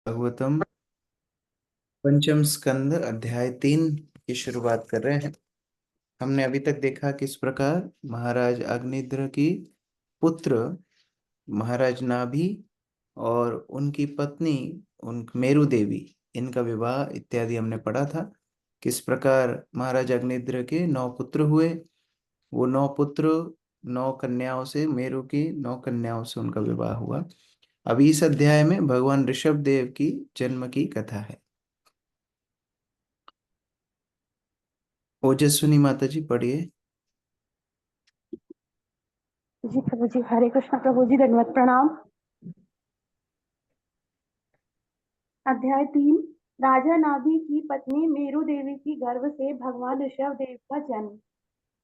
भागवतम पंचम स्कंद अध्याय 3 की शुरुआत कर रहे हैं। हमने अभी तक देखा किस प्रकार महाराज अग्निद्र की पुत्र महाराज नाभि और उनकी पत्नी उन मेरु देवी, इनका विवाह इत्यादि हमने पढ़ा था। किस प्रकार महाराज अग्निद्र के 9 पुत्र हुए, वो 9 पुत्र 9 कन्याओं से, मेरु की 9 कन्याओं से उनका विवाह हुआ। अभी इस अध्याय में भगवान ऋषभ देव की जन्म की कथा है। ओजस्विनी माता जी पढ़िए। जी प्रभु जी, हरे कृष्ण प्रभु जी, दंडवत प्रणाम। अध्याय 3। राजा नाभि की पत्नी मेरु देवी की गर्भ से भगवान ऋषभ देव का जन्म।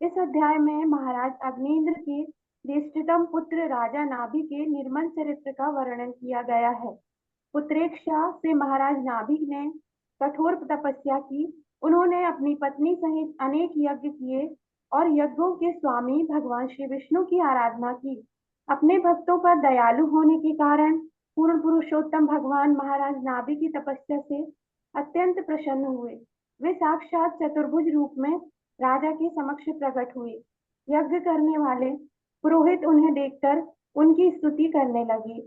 इस अध्याय में महाराज अग्निन्द्र के ज्येष्ठतम पुत्र राजा नाभि के निर्मल चरित्र का वर्णन किया गया है। पुत्रेक्षा से महाराज नाभि ने कठोर तपस्या की। उन्होंने अपनी पत्नी सहित अनेक यज्ञ किए और यज्ञों के स्वामी भगवान श्री विष्णु की आराधना की। अपने भक्तों पर दयालु होने के कारण पूर्ण पुरुषोत्तम भगवान महाराज नाभि की तपस्या से अत्यंत प्रसन्न हुए। वे साक्षात चतुर्भुज रूप में राजा के समक्ष प्रकट हुए। यज्ञ करने वाले पुरोहित उन्हें देखकर उनकी स्तुति करने लगे।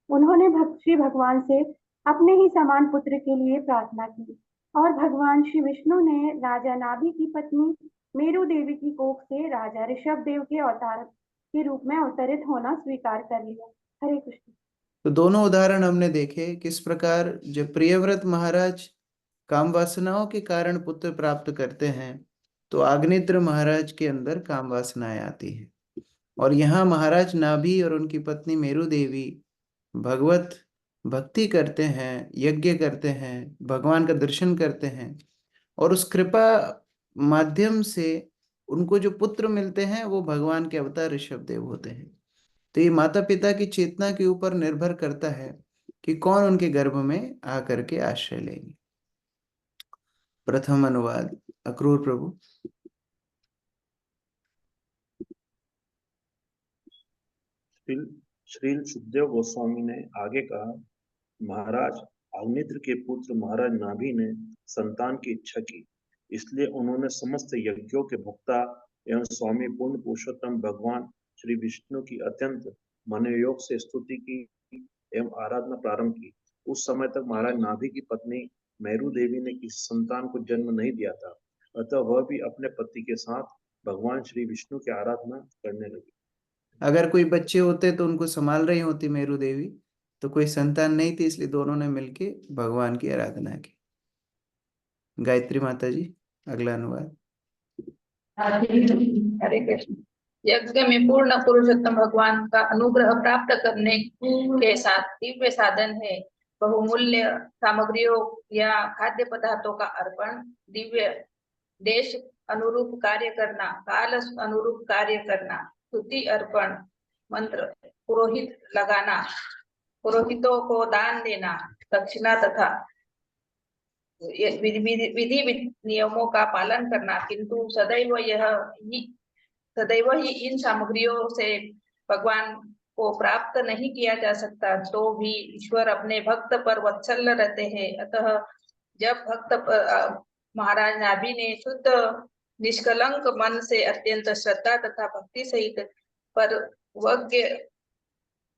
उन्होंने श्री भगवान से अपने ही समान पुत्र के लिए प्रार्थना की और भगवान श्री विष्णु ने राजा नाभि की पत्नी मेरु देवी की कोख से राजा ऋषभ देव के अवतार के रूप में अवतरित होना स्वीकार कर लिया। हरे कृष्ण। तो दोनों उदाहरण हमने देखे किस प्रकार जब प्रियव्रत महाराज काम वासनाओं के कारण पुत्र प्राप्त करते हैं तो आग्नेत्र महाराज के अंदर काम वासनाएं आती हैं। और यहाँ महाराज नाभि और उनकी पत्नी मेरु देवी भगवत भक्ति करते हैं, यज्ञ करते हैं, भगवान का दर्शन करते हैं और उस कृपा माध्यम से उनको जो पुत्र मिलते हैं वो भगवान के अवतार ऋषभ देव होते हैं। तो ये माता पिता की चेतना के ऊपर निर्भर करता है कि कौन उनके गर्भ में आकर के आश्रय लेंगे। प्रथम अनुवाद अक्रूर प्रभु। श्रील सुखदेव गोस्वामी ने आगे कहा, महाराज अग्निद्र के पुत्र महाराज नाभि ने संतान की इच्छा की, इसलिए उन्होंने समस्त यज्ञों के भोक्ता एवं स्वामी पूर्ण पुरुषोत्तम भगवान श्री विष्णु की अत्यंत मनोयोग से स्तुति की एवं आराधना प्रारंभ की। उस समय तक महाराज नाभि की पत्नी मेरु देवी ने किसी संतान को जन्म नहीं दिया था, अतः वह भी अपने पति के साथ भगवान श्री विष्णु की आराधना करने लगी। अगर कोई बच्चे होते तो उनको संभाल रही होती मेरु देवी, तो कोई संतान नहीं थी, इसलिए दोनों ने मिलके भगवान की आराधना की। गायत्री माता जी अगला अनुवाद। हरे कृष्ण। यज्ञ में पूर्ण पुरुषोत्तम भगवान का अनुग्रह प्राप्त करने के साथ दिव्य साधन है बहुमूल्य सामग्रियों या खाद्य पदार्थों का अर्पण, दिव्य देश अनुरूप कार्य करना, काल अनुरूप कार्य करना, स्तुति अर्पण, मंत्र पुरोहित लगाना, पुरोहितों को दान देना, दक्षिणा तथा विधि नियमों का पालन करना, किंतु सदैव ही इन सामग्रियों से भगवान को प्राप्त नहीं किया जा सकता, तो भी ईश्वर अपने भक्त पर वत्सल रहते हैं। अतः जब महाराज नाभि ने शुद्ध निष्कलंक मन से अत्यंत श्रद्धा तथा भक्ति सहित पर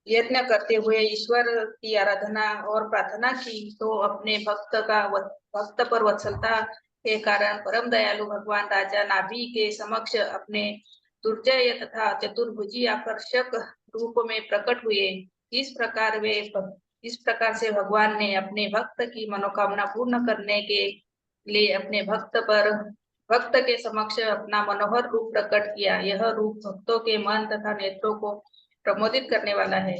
यत्न करते हुए ईश्वर की आराधना और प्रार्थना की, तो अपने भक्त पर वत्सलता के कारण परम दयालु भगवान राजा नाभि के समक्ष अपने दुर्जय तथा चतुर्भुजी आकर्षक रूप में प्रकट हुए। इस प्रकार से भगवान ने अपने भक्त की मनोकामना पूर्ण करने के लिए अपने भक्त के समक्ष अपना मनोहर रूप प्रकट किया। यह रूप भक्तों के मन तथा नेत्रों को प्रमोदित करने वाला है।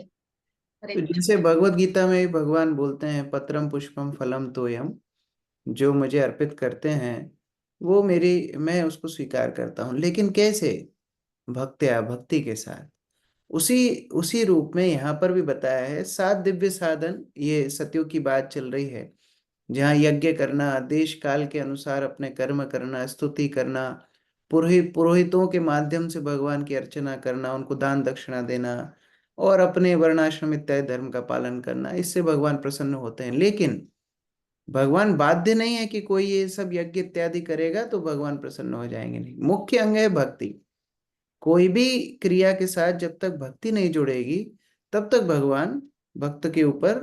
तो जैसे भगवत गीता में भगवान बोलते हैं पत्रम पुष्पम फलम तोयम, जो मुझे अर्पित करते हैं वो मैं उसको स्वीकार करता हूँ। लेकिन कैसे? भक्त्या, भक्ति के साथ। उसी उसी रूप में यहाँ पर भी बताया है 7 दिव्य साधन। ये सत्यों की बात चल रही है जहाँ यज्ञ करना, देश काल के अनुसार अपने कर्म करना, स्तुति करना, पुरोहितों के माध्यम से भगवान की अर्चना करना, उनको दान दक्षिणा देना, और अपने वर्णाश्रम इत्यादि धर्म का पालन करना, इससे भगवान प्रसन्न होते हैं। लेकिन भगवान बाध्य नहीं है कि कोई ये सब यज्ञ इत्यादि करेगा तो भगवान प्रसन्न हो जाएंगे, नहीं। मुख्य अंग है भक्ति। कोई भी क्रिया के साथ जब तक भक्ति नहीं जुड़ेगी तब तक भगवान भक्त के ऊपर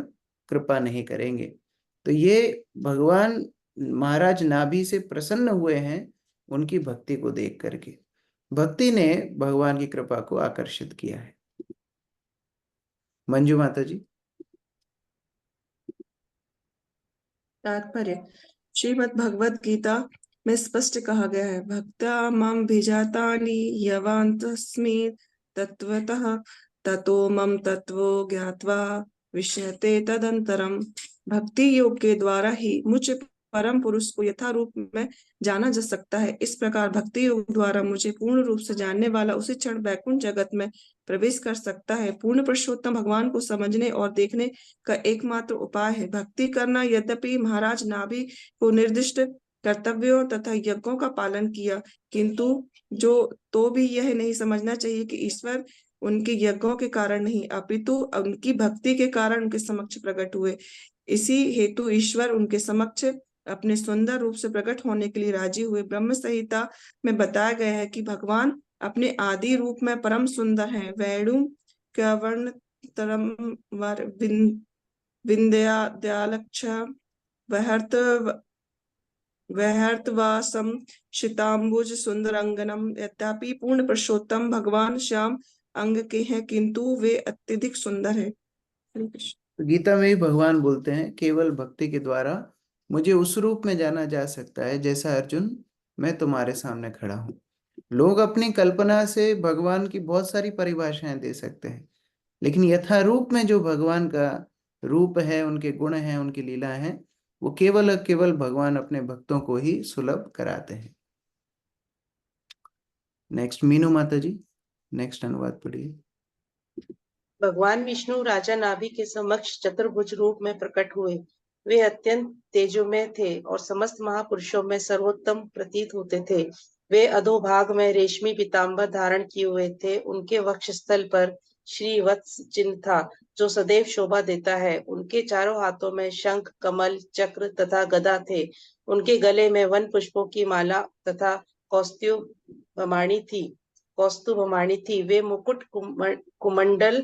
कृपा नहीं करेंगे। तो ये भगवान महाराज नाभि से प्रसन्न हुए हैं उनकी भक्ति को देख करके। भक्ति ने भगवान की कृपा को आकर्षित किया है। मंजू माता जी। तात्पर्य। श्रीमद् भगवद गीता में स्पष्ट कहा गया है, भक्त्या मम भिजातानि यवान्तस्मि तत्वतः ततो मम तत्वो ज्ञात्वा विष्यते तदंतरम। भक्ति योग के द्वारा ही मुझ परम पुरुष को यथारूप में जाना जा सकता है। इस प्रकार भक्ति योग द्वारा मुझे पूर्ण रूप से जानने वाला उसी क्षण वैकुंठ जगत में प्रवेश कर सकता है। पूर्ण पुरुषोत्तम भगवान को समझने और देखने का एकमात्र उपाय है भक्ति करना। यद्यपि महाराज नाभि को निर्दिष्ट कर्तव्यों तथा यज्ञों का पालन किया, किंतु तो भी यह नहीं समझना चाहिए कि ईश्वर उनके यज्ञों के कारण नहीं अपितु उनकी भक्ति के कारण उनके समक्ष प्रकट हुए। इसी हेतु ईश्वर उनके समक्ष अपने सुंदर रूप से प्रकट होने के लिए राजी हुए। ब्रह्म संहिता में बताया गया है कि भगवान अपने आदि रूप में परम सुंदर हैं। वैणु कवर्ण तरम विंध्याद्यालक्ष वहर्तवासम शिताम्बुज सुंदरंगनम। यद्यपि पूर्ण पुरुषोत्तम भगवान श्याम अंग के हैं, किंतु वे अत्यधिक सुंदर है। हरे कृष्ण। गीता में ही भगवान बोलते हैं केवल भक्ति के द्वारा मुझे उस रूप में जाना जा सकता है जैसा अर्जुन मैं तुम्हारे सामने खड़ा हूं। लोग अपनी कल्पना से भगवान की बहुत सारी परिभाषाएं दे सकते हैं, लेकिन यथारूप में जो भगवान का रूप है, उनके गुण हैं, उनकी लीला है, वो केवल और केवल भगवान अपने भक्तों को ही सुलभ कराते हैं। नेक्स्ट मीनू माता जी, नेक्स्ट अनुवाद पढ़िए। भगवान विष्णु राजा नाभि के समक्ष चतुर्भुज रूप में प्रकट हुए। वे अत्यंत तेजोमय थे और समस्त महापुरुषों में सर्वोत्तम प्रतीत होते थे। वे अधोभाग में रेशमी पीताम्बर धारण किए हुए थे। उनके वक्षस्थल पर श्री वत्स चिन्ह था जो सदैव शोभा देता है। उनके चारों हाथों में शंख, कमल, चक्र तथा गदा थे। उनके गले में वन पुष्पों की माला तथा कौस्तुभमणि थी। वे मुकुट, कुमंडल,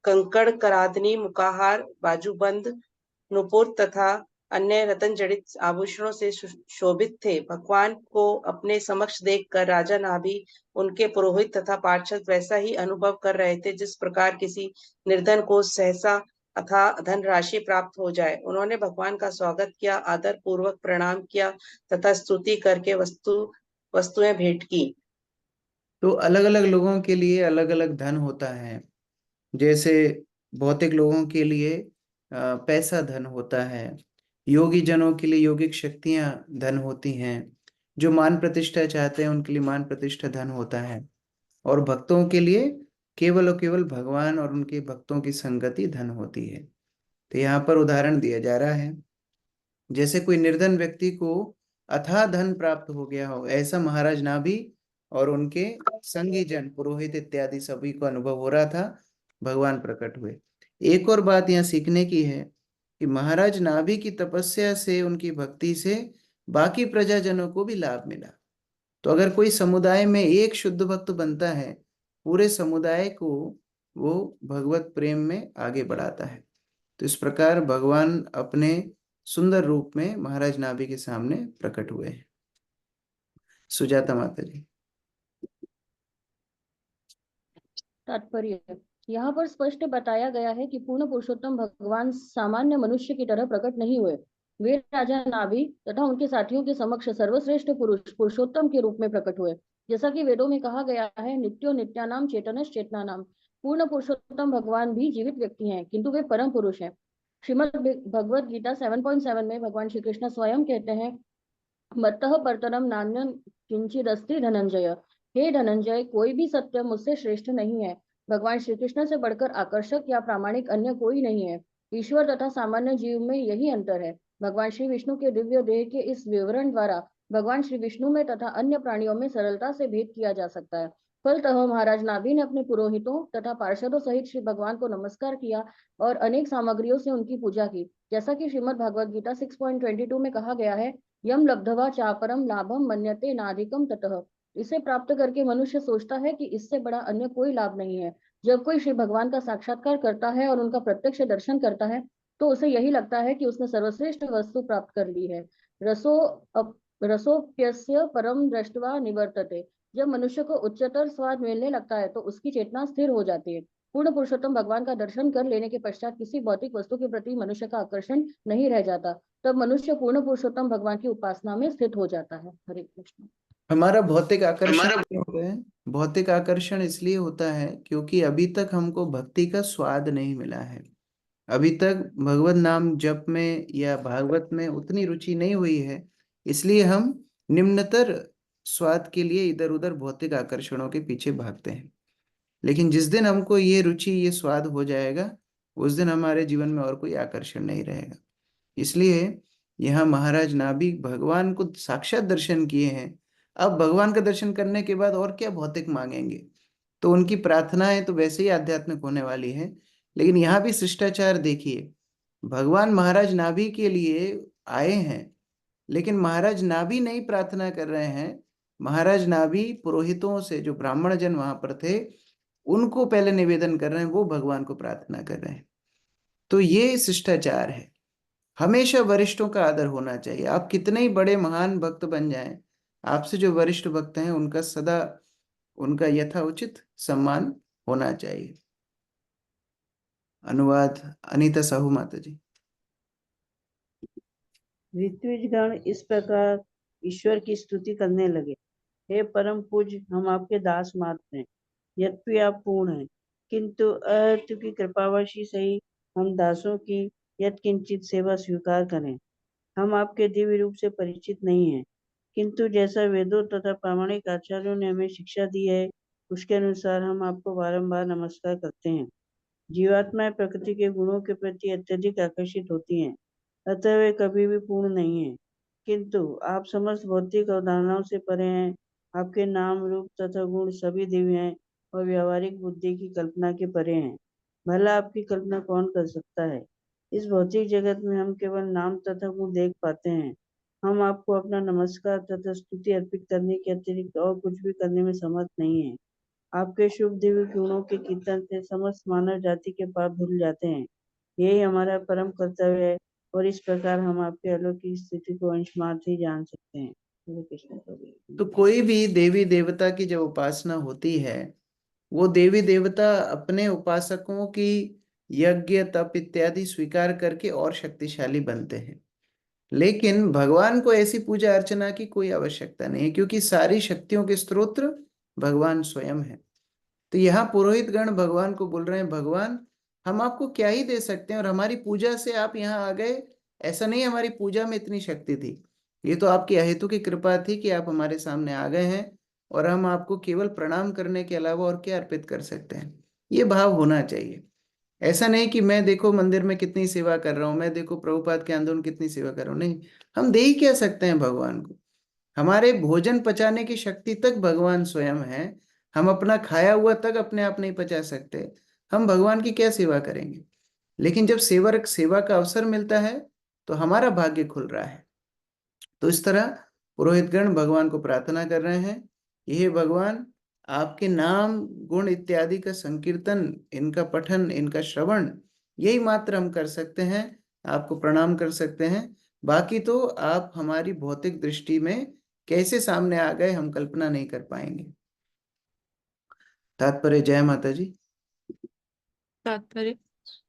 कंकड़, कराधनी, मुकाहार, बाजूबंद, नुपुर तथा अन्य रतन जड़ित आभूषणों से शोभित थे। भगवान को अपने समक्ष देखकर राजा नाभि, उनके पुरोहित तथा पार्षद वैसा ही अनुभव कर रहे थे जिस प्रकार किसी निर्धन को सहसा अथवा धनराशि प्राप्त हो जाए। उन्होंने भगवान का स्वागत किया, आदर पूर्वक प्रणाम किया तथा स्तुति करके वस्तुएं भेंट की। तो अलग अलग लोगों के लिए अलग अलग धन होता है। जैसे भौतिक लोगों के लिए पैसा धन होता है, योगी जनों के लिए योगिक शक्तियां धन होती हैं, जो मान प्रतिष्ठा चाहते हैं उनके लिए मान प्रतिष्ठा धन होता है, और भक्तों के लिए केवल और केवल भगवान और उनके भक्तों की संगति धन होती है। तो यहाँ पर उदाहरण दिया जा रहा है, जैसे कोई निर्धन व्यक्ति को अथाह धन प्राप्त हो गया हो, ऐसा महाराज नाभि और उनके संगी जन, पुरोहित इत्यादि सभी को अनुभव हो रहा था। भगवान प्रकट हुए। एक और बात यहाँ सीखने की है कि महाराज नाभि की तपस्या से, उनकी भक्ति से बाकी प्रजाजनों को भी लाभ मिला। तो अगर कोई समुदाय में एक शुद्ध भक्त बनता है, पूरे समुदाय को वो भगवत प्रेम में आगे बढ़ाता है। तो इस प्रकार भगवान अपने सुंदर रूप में महाराज नाभि के सामने प्रकट हुए हैं। सुजाता माता जी। तात्पर्य। यहाँ पर स्पष्ट बताया गया है कि पूर्ण पुरुषोत्तम भगवान सामान्य मनुष्य की तरह प्रकट नहीं हुए। वे राजा नाभि तथा उनके साथियों के समक्ष सर्वश्रेष्ठ पुरुषोत्तम के रूप में प्रकट हुए। जैसा कि वेदों में कहा गया है, नित्यो नित्यानाम चेतनश चेतनानाम। पूर्ण पुरुषोत्तम भगवान भी जीवित व्यक्ति हैं, किंतु वे परम पुरुष हैं। श्रीमद् भगवद गीता 7.7 में भगवान श्री कृष्ण स्वयं कहते हैं, मत्तः परतरम नान्यं किंचिदस्ति धनंजय। हे धनंजय, कोई भी सत्य मुझसे श्रेष्ठ नहीं है। भगवान श्री कृष्ण से बढ़कर आकर्षक या प्रामाणिक अन्य कोई नहीं है। ईश्वर तथा सामान्य जीव में यही अंतर है। भगवान श्री विष्णु के दिव्य देह के इस विवरण द्वारा भगवान श्री विष्णु में तथा अन्य प्राणियों में सरलता से भेद किया जा सकता है। फलतः महाराज नाभि ने अपने पुरोहितों तथा पार्षदों सहित श्री भगवान को नमस्कार किया और अनेक सामग्रियों से उनकी पूजा की, जैसा कि श्रीमद् भगवद गीता 6.22 में कहा गया है, यम लब्धवा चापरम लाभम मन्यते नाधिकम ततः। इसे प्राप्त करके मनुष्य सोचता है कि इससे बड़ा अन्य कोई लाभ नहीं है। जब कोई श्री भगवान का साक्षात्कार करता है और उनका प्रत्यक्ष दर्शन करता है तो उसे यही लगता है कि उसने सर्वश्रेष्ठ वस्तु प्राप्त कर ली है। रसोप्यस्य परम दृष्ट्वा निवर्तते। जब मनुष्य को उच्चतर स्वाद मिलने लगता है तो उसकी चेतना स्थिर हो जाती है। पूर्ण पुरुषोत्तम भगवान का दर्शन कर लेने के पश्चात किसी भौतिक वस्तु के प्रति मनुष्य का आकर्षण नहीं रह जाता। तब मनुष्य पूर्ण पुरुषोत्तम भगवान की उपासना में स्थित हो जाता है। हरे कृष्ण। हमारा भौतिक आकर्षण क्यों होता है? भौतिक आकर्षण इसलिए होता है क्योंकि अभी तक हमको भक्ति का स्वाद नहीं मिला है। अभी तक भगवत नाम जप में या भागवत में उतनी रुचि नहीं हुई है, इसलिए हम निम्नतर स्वाद के लिए इधर उधर भौतिक आकर्षणों के पीछे भागते हैं। लेकिन जिस दिन हमको ये रुचि ये स्वाद हो जाएगा, उस दिन हमारे जीवन में और कोई आकर्षण नहीं रहेगा। इसलिए यहाँ महाराज नाभिक भगवान को साक्षात दर्शन किए हैं। अब भगवान का दर्शन करने के बाद और क्या भौतिक मांगेंगे? तो उनकी प्रार्थनाएं तो वैसे ही आध्यात्मिक होने वाली है। लेकिन यहाँ भी शिष्टाचार देखिए, भगवान महाराज नाभि के लिए आए हैं, लेकिन महाराज नाभि नहीं प्रार्थना कर रहे हैं। महाराज नाभि पुरोहितों से, जो ब्राह्मण जन वहां पर थे, उनको पहले निवेदन कर रहे हैं, वो भगवान को प्रार्थना कर रहे हैं। तो ये शिष्टाचार है। हमेशा वरिष्ठों का आदर होना चाहिए। आप कितने ही बड़े महान भक्त बन जाएं, आपसे जो वरिष्ठ भक्त हैं उनका सदा उनका यथाउचित सम्मान होना चाहिए। अनुवाद अनीता साहू माता जी। ऋत्विजगण इस प्रकार ईश्वर की स्तुति करने लगे, हे परम पूज्य, हम आपके दास मात्र हैं, यद्यपि आप पूर्ण हैं, किंतु अहेतु की कृपावशी सही हम दासों की यत्किंचित सेवा स्वीकार करें। हम आपके दिव्य रूप से परिचित नहीं हैं, किंतु जैसा वेदों तथा प्रामाणिक आचार्यों ने हमें शिक्षा दी है, उसके अनुसार हम आपको बारंबार नमस्कार करते हैं। जीवात्माएं प्रकृति के गुणों के प्रति अत्यधिक आकर्षित होती हैं, अतः वे कभी भी पूर्ण नहीं है, किंतु आप समस्त भौतिक अवधारणाओं से परे हैं। आपके नाम रूप तथा गुण सभी दिव्य हैं और व्यवहारिक बुद्धि की कल्पना के परे हैं। भला आपकी कल्पना कौन कर सकता है? इस भौतिक जगत में हम केवल नाम तथा गुण देख पाते हैं। हम आपको अपना नमस्कार तथा स्तुति अर्पित करने के अतिरिक्त और कुछ भी करने में समर्थ नहीं है। आपके शुभ दिव्य गुणों के कीर्तन से समस्त मानव जाति के पाप धुल जाते हैं। यही हमारा परम कर्तव्य है और इस प्रकार हम आपके अलौकिक स्थिति को अंशमात्र ही जान सकते हैं। तो कोई भी देवी देवता की जब उपासना होती है, वो देवी देवता अपने उपासकों की यज्ञ तप इत्यादि स्वीकार करके और शक्तिशाली बनते हैं। लेकिन भगवान को ऐसी पूजा अर्चना की कोई आवश्यकता नहीं है, क्योंकि सारी शक्तियों के स्रोत भगवान स्वयं है। तो यहाँ पुरोहित गण भगवान को बोल रहे हैं, भगवान हम आपको क्या ही दे सकते हैं, और हमारी पूजा से आप यहाँ आ गए, ऐसा नहीं हमारी पूजा में इतनी शक्ति थी, ये तो आपकी अहेतु की कृपा थी कि आप हमारे सामने आ गए हैं, और हम आपको केवल प्रणाम करने के अलावा और क्या अर्पित कर सकते हैं। ये भाव होना चाहिए। ऐसा नहीं कि मैं देखो मंदिर में कितनी सेवा कर रहा हूँ, मैं देखो प्रभुपाद के आंदोलन कितनी सेवा कर रहा हूँ। नहीं, हम दे ही क्या सकते हैं भगवान को? हमारे भोजन पचाने की शक्ति तक भगवान स्वयं है। हम अपना खाया हुआ तक अपने आप नहीं पचा सकते, हम भगवान की क्या सेवा करेंगे? लेकिन जब सेवा का अवसर मिलता है तो हमारा भाग्य खुल रहा है। तो इस तरह पुरोहितगण भगवान को प्रार्थना कर रहे हैं, ये भगवान आपके नाम गुण इत्यादि का संकीर्तन, इनका पठन, इनका श्रवण, यही मात्र हम कर सकते हैं, आपको प्रणाम कर सकते हैं। बाकी तो आप हमारी भौतिक दृष्टि में कैसे सामने आ गए हम कल्पना नहीं कर पाएंगे। तात्पर्य। जय माता जी। तात्पर्य।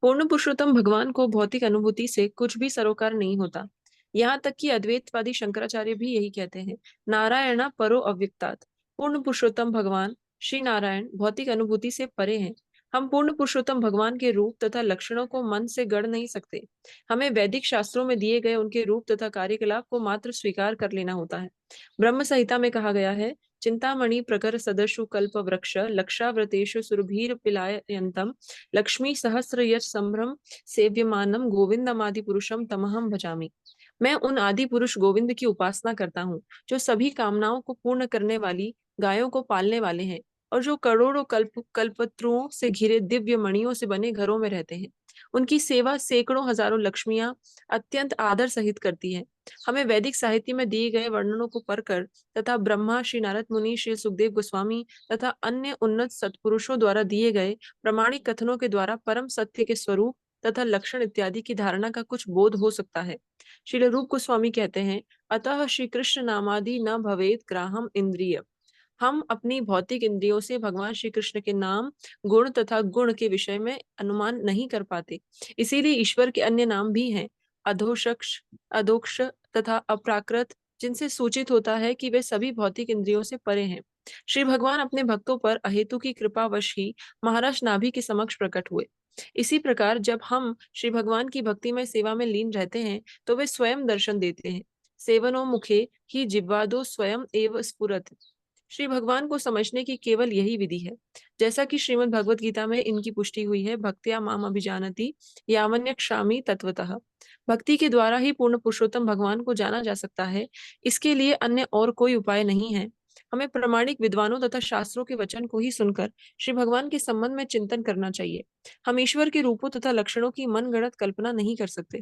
पूर्ण पुरुषोत्तम भगवान को भौतिक अनुभूति से कुछ भी सरोकार नहीं होता। यहाँ तक कि अद्वैतवादी शंकराचार्य भी यही कहते हैं, नारायण परो अव्यक्तात्। पूर्ण पुरुषोत्तम भगवान श्री नारायण भौतिक अनुभूति से परे हैं। हम पूर्ण पुरुषोत्तम भगवान के रूप तथा लक्षणों को मन से गढ़ नहीं सकते। हमें वैदिक शास्त्रों में दिए गए उनके रूप तथा कार्यकलाप को मात्र स्वीकार कर लेना होता है। ब्रह्म संहिता में कहा गया है, चिंतामणि प्रकर सदर्शु कल्प वृक्ष लक्षाव्रतेषु सुरभीर पिलायन्तम लक्ष्मी सहस्र यश संभ्रम सेव्यमानम गोविंदमादि पुरुषम तमहम भजामि। मैं उन आदि पुरुष गोविंद की उपासना करता हूँ, जो सभी कामनाओं को पूर्ण करने वाली गायों को पालने वाले हैं। और जो करोड़ों कल्पत्रुओं से घिरे दिव्य मणियों से बने घरों में रहते हैं। उनकी सेवा सैकड़ों हजारों लक्ष्मियां अत्यंत आदर सहित करती हैं। हमें वैदिक साहित्य में दिए गए वर्णनों को पढ़कर तथा ब्रह्मा, श्री नारद मुनि, श्री सुखदेव गोस्वामी तथा अन्य उन्नत सत्पुरुषों द्वारा दिए गए प्रमाणिक कथनों के द्वारा परम सत्य के स्वरूप तथा लक्षण इत्यादि की धारणा का कुछ बोध हो सकता है। श्री रूप गोस्वामी कहते हैं, अतः श्री कृष्ण नामादि न भवेत ग्राहम इंद्रिय। हम अपनी भौतिक इंद्रियों से भगवान श्री कृष्ण के नाम, गुण तथा गुण के विषय में अनुमान नहीं कर पाते। इसीलिए ईश्वर के अन्य नाम भी हैं, अधोक्षज, अधोक्ष तथा अप्राकृत, जिनसे सूचित होता है कि वे सभी भौतिक इंद्रियों से परे हैं। श्री भगवान अपने भक्तों पर अहेतु की कृपावश ही महाराज नाभि के समक्ष प्रकट हुए। इसी प्रकार जब हम श्री भगवान की भक्तिमय सेवा में लीन रहते हैं तो वे स्वयं दर्शन देते हैं। सेवनोमुखे ही जिह्वादो स्वयं एव स्फुरत्। श्री भगवान को समझने की केवल यही विधि है। जैसा कि श्रीमद् भगवत गीता में इनकी पुष्टि हुई है, भक्त्या माम अभिजानति यावन्यक्षामि तत्वतः। भक्ति के द्वारा ही पूर्ण पुरुषोत्तम भगवान को जाना जा सकता है। इसके लिए अन्य और कोई उपाय नहीं है। हमें प्रामाणिक विद्वानों तथा शास्त्रों के वचन को ही सुनकर श्री भगवान के संबंध में चिंतन करना चाहिए। हम ईश्वर के रूपों तथा लक्षणों की मनगढ़ंत कल्पना नहीं कर सकते।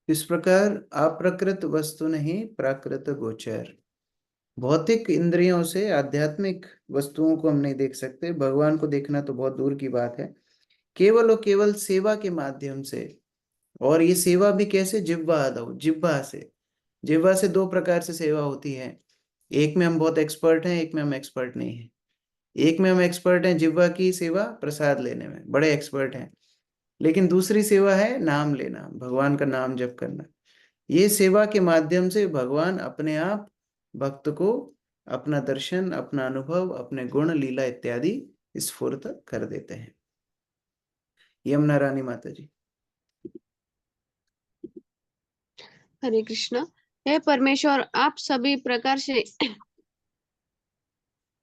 इस प्रकार अप्रकृत वस्तु नहीं प्राकृत गोचर। भौतिक इंद्रियों से आध्यात्मिक वस्तुओं को हम नहीं देख सकते। भगवान को देखना तो बहुत दूर की बात है। केवल और केवल सेवा के माध्यम से। और ये सेवा भी कैसे? जिह्वा आदौ, जिह्वा से। जिह्वा से दो प्रकार से सेवा होती है। एक में हम बहुत एक्सपर्ट हैं, एक में हम एक्सपर्ट नहीं हैं। एक में हम एक्सपर्ट हैं जिह्वा की सेवा, प्रसाद लेने में बड़े एक्सपर्ट हैं। लेकिन दूसरी सेवा है नाम लेना, भगवान का नाम जप करना। ये सेवा के माध्यम से भगवान अपने आप भक्त को अपना दर्शन, अपना अनुभव, अपने गुण, लीला इत्यादि स्फुरत कर देते हैं। यमुना रानी माता जी। हरे कृष्ण। हे परमेश्वर, आप सभी प्रकार से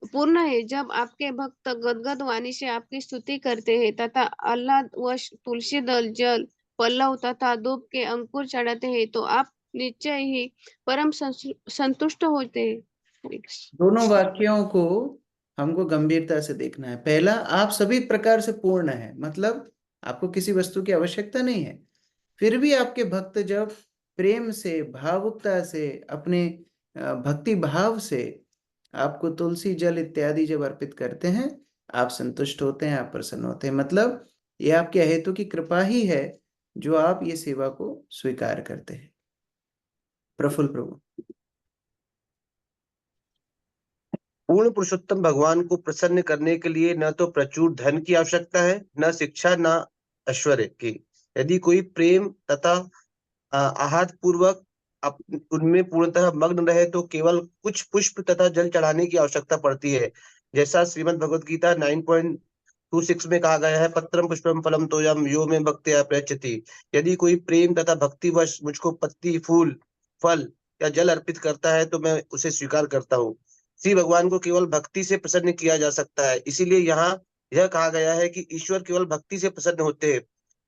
पूर्ण है। जब आपके भक्त गदगद वाणी से आपकी स्तुति करते हैं तथा आह्लादवश तुलसी दल, जल, पल्लव तथा धूप के अंकुर चढ़ाते हैं तो आप निश्चय ही परम संतुष्ट होते हैं। हरे कृष्ण। दोनों वाक्यों को हमको गंभीरता से देखना है। पहला, आप सभी प्रकार से पूर्ण है, मतलब आपको किसी वस्तु की आवश्यकता नहीं है। फिर भी आपके भक्त जब प्रेम से, भावुकता से, अपने भक्ति भाव से आपको तुलसी जल इत्यादि जब अर्पित करते हैं, आप संतुष्ट होते हैं, आप प्रसन्न होते हैं। मतलब ये आपके अहेतु की कृपा ही है जो आप ये सेवा को स्वीकार करते हैं। प्रफुल्ल प्रभु। पूर्ण पुरुषोत्तम भगवान को प्रसन्न करने के लिए न तो प्रचुर धन की आवश्यकता है, न शिक्षा, न ऐश्वर्य की। यदि कोई प्रेम तथा आहत पूर्वक उनमें पूर्णतः मग्न रहे तो केवल कुछ पुष्प तथा जल चढ़ाने की आवश्यकता पड़ती है। जैसा श्रीमद् भगवद गीता 9.26 में कहा गया है, पत्रम पुष्पम फलम तोयम यो में भक्त्या प्रयच्छति। यदि कोई प्रेम तथा भक्तिवश मुझको पत्ती, फूल, फल या जल अर्पित करता है तो मैं उसे स्वीकार करता हूँ। श्री भगवान को केवल भक्ति से प्रसन्न किया जा सकता है। इसीलिए यहाँ यह कहा गया है कि ईश्वर केवल भक्ति से प्रसन्न होते हैं।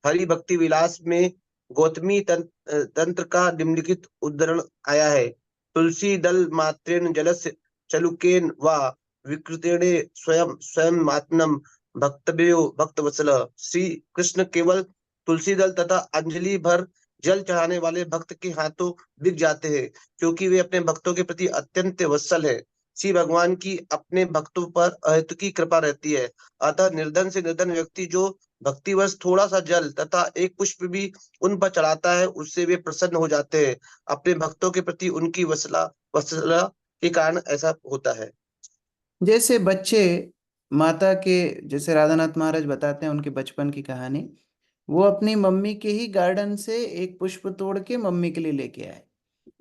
हरि भक्ति विलास में गौतमी तंत्र का निम्नलिखित उद्धरण आया है, तुलसी दल मात्रेण जलस्य चलुकेन वा विकृतेणे स्वयं स्वयं मात्मनम भक्तव्यो भक्तवत्सल। श्री कृष्ण केवल तुलसी दल तथा अंजलि भर जल चढ़ाने वाले भक्त के हाथों बिक जाते हैं, क्योंकि वे अपने भक्तों के प्रति अत्यंत वत्सल है। श्री भगवान की अपने भक्तों पर अहेतुकी कृपा रहती है। अतः निर्धन से निर्धन व्यक्ति जो भक्तिवश थोड़ा सा जल तथा एक पुष्प भी उन पर चढ़ाता है, उससे वे प्रसन्न हो जाते हैं। अपने भक्तों के प्रति उनकी वत्सला के कारण ऐसा होता है। जैसे बच्चे माता के, जैसे राधानाथ महाराज बताते हैं उनके बचपन की कहानी, वो अपनी मम्मी के ही गार्डन से एक पुष्प तोड़ के मम्मी के लिए लेके आए।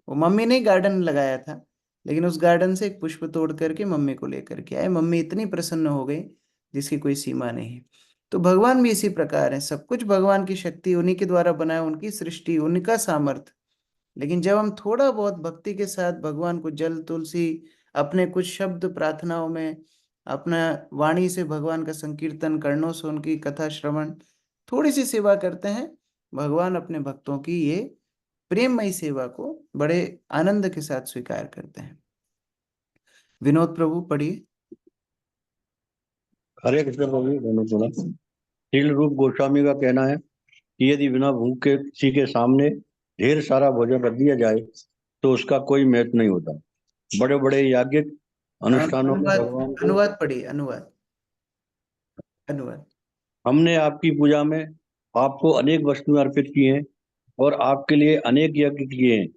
वो मम्मी ने गार्डन लगाया था, लेकिन उस गार्डन से एक पुष्प तोड़ करके मम्मी को लेकर के आए। मम्मी इतनी प्रसन्न हो गई जिसकी कोई सीमा नहीं। तो भगवान भी इसी प्रकार है। सब कुछ भगवान की शक्ति, उन्हीं के द्वारा बनाया, उनकी सृष्टि, उनका सामर्थ्य। लेकिन जब हम थोड़ा बहुत भक्ति के साथ भगवान को जल, तुलसी, अपने कुछ शब्द प्रार्थनाओं में, अपना वाणी से भगवान का संकीर्तन, कर्णों से उनकी कथा श्रवण, थोड़ी सी सेवा करते हैं, भगवान अपने भक्तों की ये प्रेममयी सेवा को बड़े आनंद के साथ स्वीकार करते हैं। विनोद प्रभु पढ़िए। हरे कृष्ण प्रभु, मैंने सुना। शील रूप गोस्वामी का कहना है कि यदि बिना भूख के किसी के सामने ढेर सारा भोजन रख दिया जाए तो उसका कोई महत्व नहीं होता। बड़े बड़े याज्ञिक अनुष्ठानों में भगवान को अनुवाद पढ़िए, अनुवाद अनुवाद। हमने आपकी पूजा में आपको अनेक वस्तुएं अर्पित की हैं और आपके लिए अनेक यज्ञ किए हैं,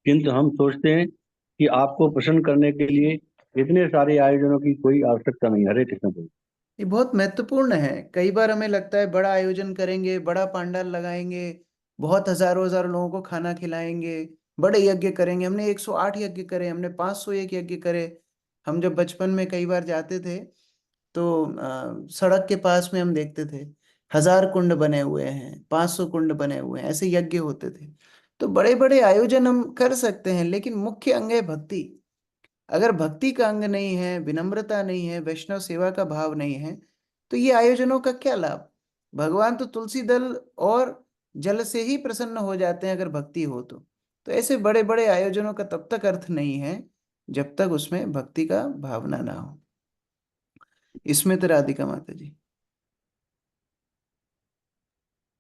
किंतु हम सोचते हैं कि आपको प्रसन्न करने के लिए इतने सारे आयोजनों की कोई आवश्यकता नहीं। हरे कृष्ण प्रभु। ये बहुत महत्वपूर्ण है। कई बार हमें लगता है बड़ा आयोजन करेंगे, बड़ा पंडाल लगाएंगे, बहुत हजारों हजारों लोगों को खाना खिलाएंगे, बड़े यज्ञ करेंगे। हमने 108 यज्ञ करे, हमने 501 यज्ञ करे। हम जब बचपन में कई बार जाते थे तो सड़क के पास में हम देखते थे 1000 कुंड बने हुए हैं, 500 कुंड बने हुए हैं, ऐसे यज्ञ होते थे। तो बड़े बड़े आयोजन हम कर सकते हैं, लेकिन मुख्य अंग है भक्ति। अगर भक्ति का अंग नहीं है, विनम्रता नहीं है, वैष्णव सेवा का भाव नहीं है, तो ये आयोजनों का क्या लाभ। भगवान तो तुलसी दल और जल से ही प्रसन्न हो जाते हैं अगर भक्ति हो तो ऐसे बड़े बड़े आयोजनों का तब तक अर्थ नहीं है जब तक उसमें भक्ति का भावना ना हो। इसमें तो राधिका माता जी।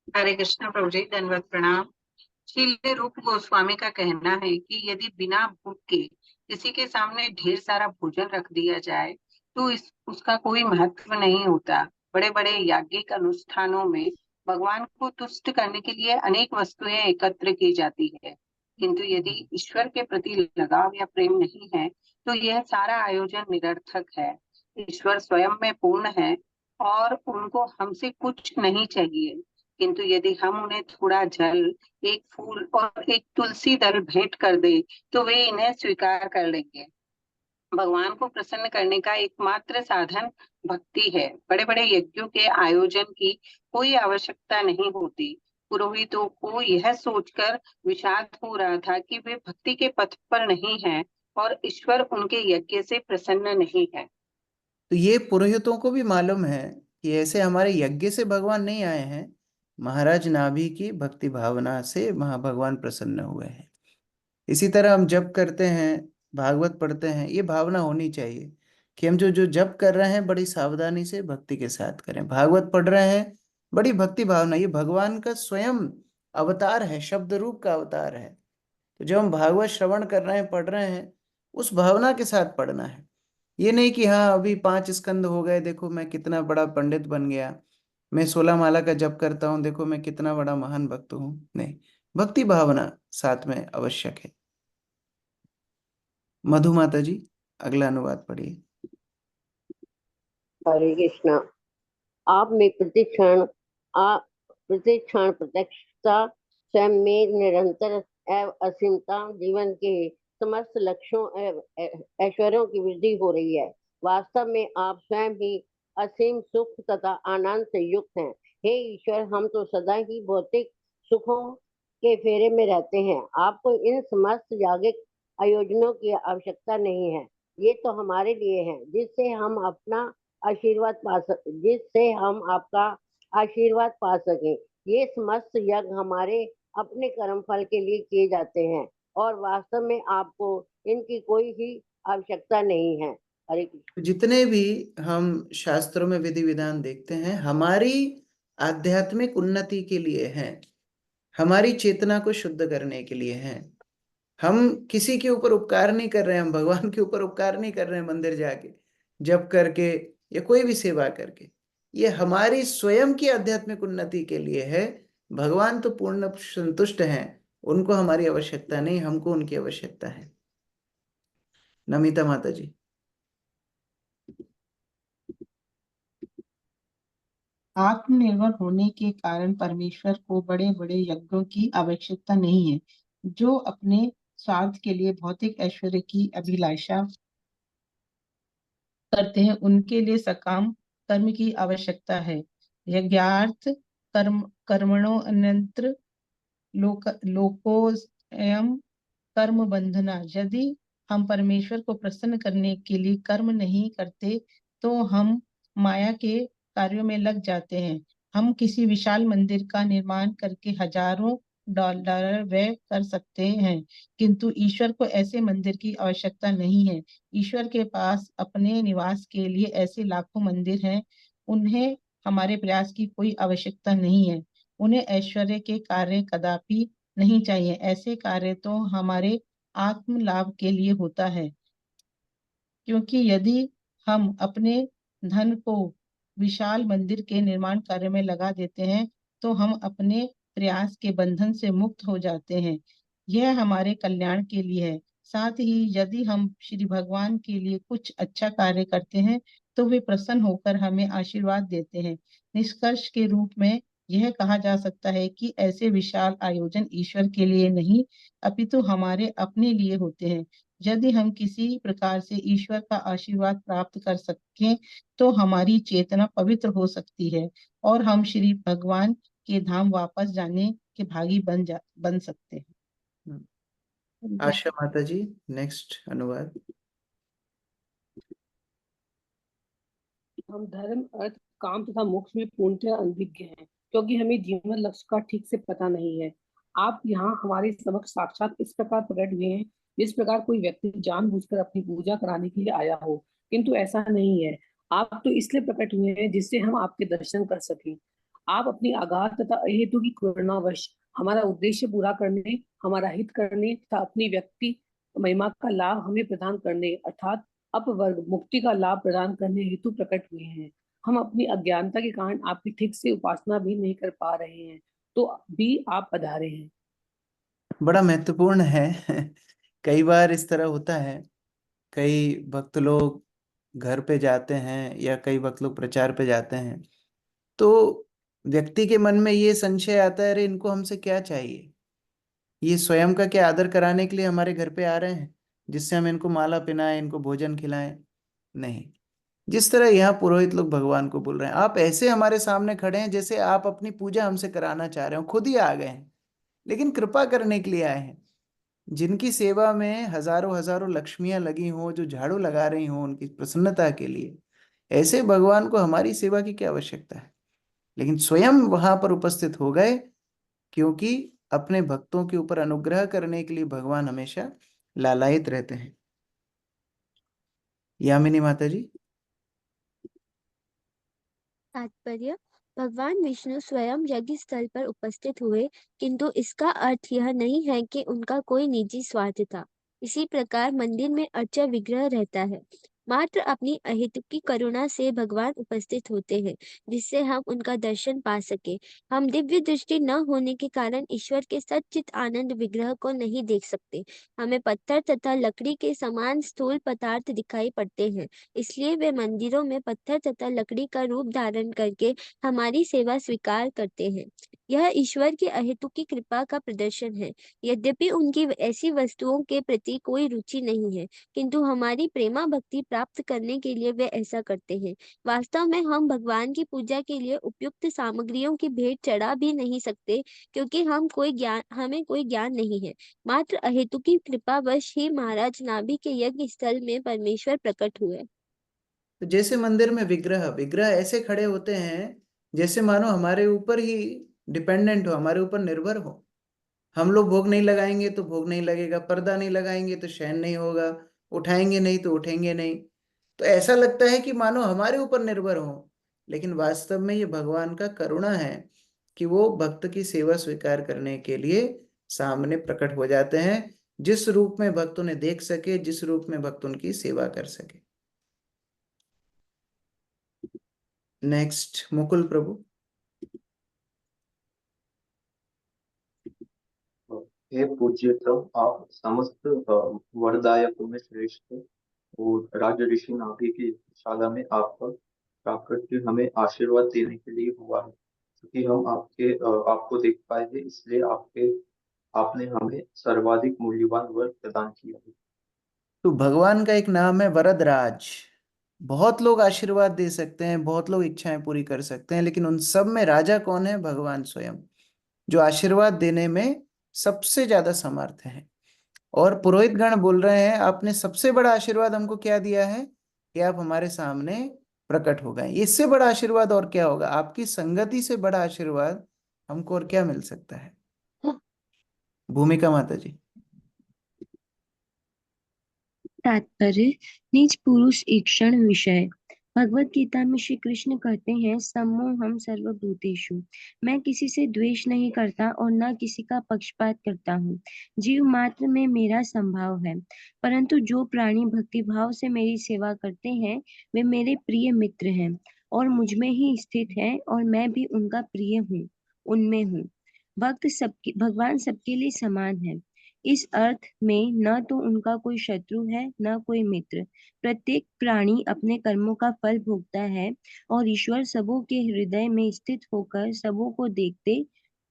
हरे कृष्ण प्रभु जी, धन्यवाद, प्रणाम। शील रूप गोस्वामी का कहना है कि यदि बिना भूख के किसी के सामने ढेर सारा भोजन रख दिया जाए तो उसका कोई महत्व नहीं होता। बड़े बड़े याज्ञिक अनुष्ठानों में भगवान को तुष्ट करने के लिए अनेक वस्तुएं एकत्र की जाती है, किंतु यदि ईश्वर के प्रति लगाव या प्रेम नहीं है तो यह सारा आयोजन निरर्थक है। ईश्वर स्वयं में पूर्ण है और उनको हमसे कुछ नहीं चाहिए, किंतु यदि हम उन्हें थोड़ा जल, एक फूल और एक तुलसी दल भेंट कर दे तो वे इन्हें स्वीकार कर लेंगे। भगवान को प्रसन्न करने का एकमात्र साधन भक्ति है। बड़े बड़े यज्ञों के आयोजन की कोई आवश्यकता नहीं होती। पुरोहितों को यह सोचकर विषाद हो रहा था कि वे भक्ति के पथ पर नहीं हैं और ईश्वर उनके यज्ञ से प्रसन्न नहीं है। तो ये पुरोहितों को भी मालूम है कि ऐसे हमारे यज्ञ से भगवान नहीं आए हैं, महाराज नाभि की भक्ति भावना से भगवान प्रसन्न हुए हैं। इसी तरह हम जप करते हैं, भागवत पढ़ते हैं, ये भावना होनी चाहिए कि हम जो जो जप कर रहे हैं बड़ी सावधानी से भक्ति के साथ करें। भागवत पढ़ रहे हैं, बड़ी भक्ति भावना, ये भगवान का स्वयं अवतार है, शब्द रूप का अवतार है। तो जब हम भागवत श्रवण कर रहे हैं, पढ़ रहे हैं, उस भावना के साथ पढ़ना है। ये नहीं कि हाँ अभी 5 स्कंद हो गए, देखो मैं कितना बड़ा पंडित बन गया, मैं 16 माला का जप करता हूँ, देखो मैं कितना बड़ा महान भक्त हूँ। नहीं, भक्ति भावना साथ में आवश्यक है। मधु माता जी अगला अनुवाद पढ़िए। हरे कृष्णा। आप में प्रतिक्षण प्रत्यक्षता स्वयं में निरंतर एवं असीमता जीवन के समस्त लक्ष्यों एवं ऐश्वर्यों की वृद्धि हो रही है। वास्तव में आप स्वयं ही असीम सुख तथा आनंद से युक्त हैं। हे ईश्वर, हम तो सदा ही भौतिक सुखों के फेरे में रहते हैं। आपको इन समस्त याज्ञिक आयोजनों की आवश्यकता नहीं है। ये तो हमारे लिए है जिससे हम आपका आशीर्वाद पा सकें। ये समस्त यज्ञ हमारे अपने कर्म फल के लिए किए जाते हैं और वास्तव में आपको इनकी कोई ही आवश्यकता नहीं है। हरे कृष्ण। जितने भी हम शास्त्रों में विधि विधान देखते हैं हमारी आध्यात्मिक उन्नति के लिए हैं, हमारी चेतना को शुद्ध करने के लिए हैं। हम किसी के ऊपर उपकार नहीं कर रहे हैं, हम भगवान के ऊपर उपकार नहीं कर रहे हैं मंदिर जाके जप करके या कोई भी सेवा करके। ये हमारी स्वयं की आध्यात्मिक उन्नति के लिए है। भगवान तो पूर्ण संतुष्ट हैं, उनको हमारी आवश्यकता नहीं, हमको उनकी आवश्यकता है। नमिता माता जी। आत्मनिर्भर होने के कारण परमेश्वर को बड़े बड़े यज्ञों की आवश्यकता नहीं है। जो अपने स्वार्थ के लिए भौतिक ऐश्वर्य की अभिलाषा करते हैं उनके लिए सकाम कर्म की आवश्यकता है। यज्ञार्थ कर्मणो अन्यत्र लोकोयम कर्म बंधना। यदि हम परमेश्वर को प्रसन्न करने के लिए कर्म नहीं करते तो हम माया के कार्यों में लग जाते हैं। हम किसी विशाल मंदिर का निर्माण करके हजारों डॉलर व्यय कर सकते हैं, किंतु ईश्वर को ऐसे मंदिर की आवश्यकता नहीं है। ईश्वर के पास अपने निवास के लिए ऐसे लाखों मंदिर हैं, उन्हें हमारे प्रयास की कोई आवश्यकता नहीं है। उन्हें ऐश्वर्य के कार्य कदापि नहीं चाहिए। ऐसे कार्य तो हमारे आत्म लाभ के लिए होता है, क्योंकि यदि हम अपने धन को विशाल मंदिर के निर्माण कार्य में लगा देते हैं तो हम अपने प्रयास के बंधन से मुक्त हो जाते हैं। यह हमारे कल्याण के लिए है। साथ ही यदि हम श्री भगवान के लिए कुछ अच्छा कार्य करते हैं तो वे प्रसन्न होकर हमें आशीर्वाद देते हैं। निष्कर्ष के रूप में यह कहा जा सकता है कि ऐसे विशाल आयोजन ईश्वर के लिए नहीं अपितु हमारे अपने लिए होते हैं। यदि हम किसी प्रकार से ईश्वर का आशीर्वाद प्राप्त कर सकें तो हमारी चेतना पवित्र हो सकती है और हम श्री भगवान के धाम वापस जाने के भागी बन सकते हैं। आशा माता जी, नेक्स्ट अनुवाद। हम धर्म, अर्थ, काम तथा मोक्ष में पूर्णतः अनभिज्ञ हैं, क्योंकि हमें जीवन लक्ष्य का ठीक से पता नहीं है। आप यहाँ हमारे समक्ष साक्षात इस प्रकार प्रकट हुए हैं जिस प्रकार कोई व्यक्ति जानबूझकर अपनी पूजा कराने के लिए आया हो, किंतु ऐसा नहीं है। आप तो इसलिए प्रकट हुए हैं जिससे हम आपके दर्शन कर सकें। आप अपनी अगाध तथा अहेतु की करुणावश हमारा उद्देश्य पूरा करने, हमारा हित करने तथा अपनी व्यक्ति महिमा का लाभ हमें प्रदान करने अर्थात अपवर्ग मुक्ति का लाभ प्रदान करने हेतु प्रकट हुए हैं। हम अपनी अज्ञानता के कारण आपकी ठीक से उपासना भी नहीं कर पा रहे हैं, तो भी आप पधारे हैं। बड़ा महत्वपूर्ण है। कई बार इस तरह होता है, कई भक्त लोग घर पे जाते हैं या कई भक्त लोग प्रचार पे जाते हैं तो व्यक्ति के मन में ये संशय आता है, अरे इनको हमसे क्या चाहिए, ये स्वयं का क्या आदर कराने के लिए हमारे घर पे आ रहे हैं जिससे हम इनको माला पहनाएं, इनको भोजन खिलाएं? नहीं। जिस तरह यहाँ पुरोहित लोग भगवान को बोल रहे हैं, आप ऐसे हमारे सामने खड़े हैं जैसे आप अपनी पूजा हमसे कराना चाह रहे हो, खुद ही आ गए हैं लेकिन कृपा करने के लिए आए हैं। जिनकी सेवा में हजारों हजारों लक्ष्मियां लगी हों, जो झाड़ू लगा रही हों उनकी प्रसन्नता के लिए, ऐसे भगवान को हमारी सेवा की क्या आवश्यकता है? लेकिन स्वयं वहां पर उपस्थित हो गए, क्योंकि अपने भक्तों के ऊपर अनुग्रह करने के लिए भगवान हमेशा लालायित रहते हैं। यामिनी माता जी। तात्पर्य: भगवान विष्णु स्वयं यज्ञ स्थल पर उपस्थित हुए, किंतु इसका अर्थ यह नहीं है कि उनका कोई निजी स्वार्थ था। इसी प्रकार मंदिर में अर्चा विग्रह रहता है, मात्र अपनी अहेतुकी करुणा से भगवान उपस्थित होते हैं जिससे हम उनका दर्शन पा सके। हम दिव्य दृष्टि न होने के कारण ईश्वर के सच्चित आनंद विग्रह को नहीं देख सकते। हमें पत्थर तथा लकड़ी के समान स्थूल पदार्थ दिखाई पड़ते हैं, इसलिए वे मंदिरों में पत्थर तथा लकड़ी का रूप धारण करके हमारी सेवा स्वीकार करते हैं। यह ईश्वर की अहेतुकी कृपा का प्रदर्शन है। यद्यपि उनकी ऐसी वस्तुओं के प्रति कोई रुचि नहीं है, किंतु हमारी प्रेमा भक्ति प्राप्त करने के लिए वे ऐसा करते हैं। वास्तव में हम भगवान की पूजा के लिए उपयुक्त सामग्रियों की भेंट चढ़ा भी नहीं सकते, क्योंकि हमें कोई ज्ञान नहीं है। मात्र अहेतुकी कृपावश ही महाराज नाभि के यज्ञ स्थल में परमेश्वर प्रकट हुए। तो जैसे मंदिर में विग्रह विग्रह ऐसे खड़े होते हैं जैसे मानो हमारे ऊपर ही डिपेंडेंट हो, हमारे ऊपर निर्भर हो। हम लोग भोग नहीं लगाएंगे तो भोग नहीं लगेगा, पर्दा नहीं लगाएंगे तो शयन नहीं होगा, उठाएंगे नहीं तो उठेंगे नहीं। तो ऐसा लगता है कि मानो हमारे ऊपर निर्भर हो, लेकिन वास्तव में ये भगवान का करुणा है कि वो भक्त की सेवा स्वीकार करने के लिए सामने प्रकट हो जाते हैं, जिस रूप में भक्त उन्हें देख सके, जिस रूप में भक्त उनकी सेवा कर सके। नेक्स्ट मुकुल प्रभु। हे पूज्यतम, आप समस्त वरदायकों में श्रेष्ठ और राज ऋषि नाभि की शाला में आपका प्राकट्य हमें आशीर्वाद देने के लिए हुआ है, क्योंकि हम आपको देख पाए हैं, इसलिए आपने हमें सर्वाधिक मूल्यवान वर प्रदान किया है। तो भगवान का एक नाम है वरदराज। बहुत लोग आशीर्वाद दे सकते हैं, बहुत लोग इच्छाएं पूरी कर सकते हैं, लेकिन उन सब में राजा कौन है? भगवान स्वयं, जो आशीर्वाद देने में सबसे ज्यादा समर्थ है। और पुरोहित गण बोल रहे हैं, आपने सबसे बड़ा आशीर्वाद हमको क्या दिया है कि आप हमारे सामने प्रकट हो गए। इससे बड़ा आशीर्वाद और क्या होगा? आपकी संगति से बड़ा आशीर्वाद हमको और क्या मिल सकता है? भूमिका माता जी। तात्पर्य नीच पुरुष ईक्षण विषय। भगवत गीता में श्री कृष्ण कहते हैं, सम्मोहम सर्वभूतेषु। मैं किसी से द्वेष नहीं करता और न किसी का पक्षपात करता हूँ। जीव मात्र में मेरा संभाव है, परंतु जो प्राणी भक्ति भाव से मेरी सेवा करते हैं वे मेरे प्रिय मित्र हैं और मुझ में ही स्थित है और मैं भी उनका प्रिय हूँ, उनमें हूँ। भगवान सबके लिए समान है। इस अर्थ में न तो उनका कोई शत्रु है न कोई मित्र। प्रत्येक प्राणी अपने कर्मों का फल भोगता है और ईश्वर सबों के हृदय में स्थित होकर सबों को देखते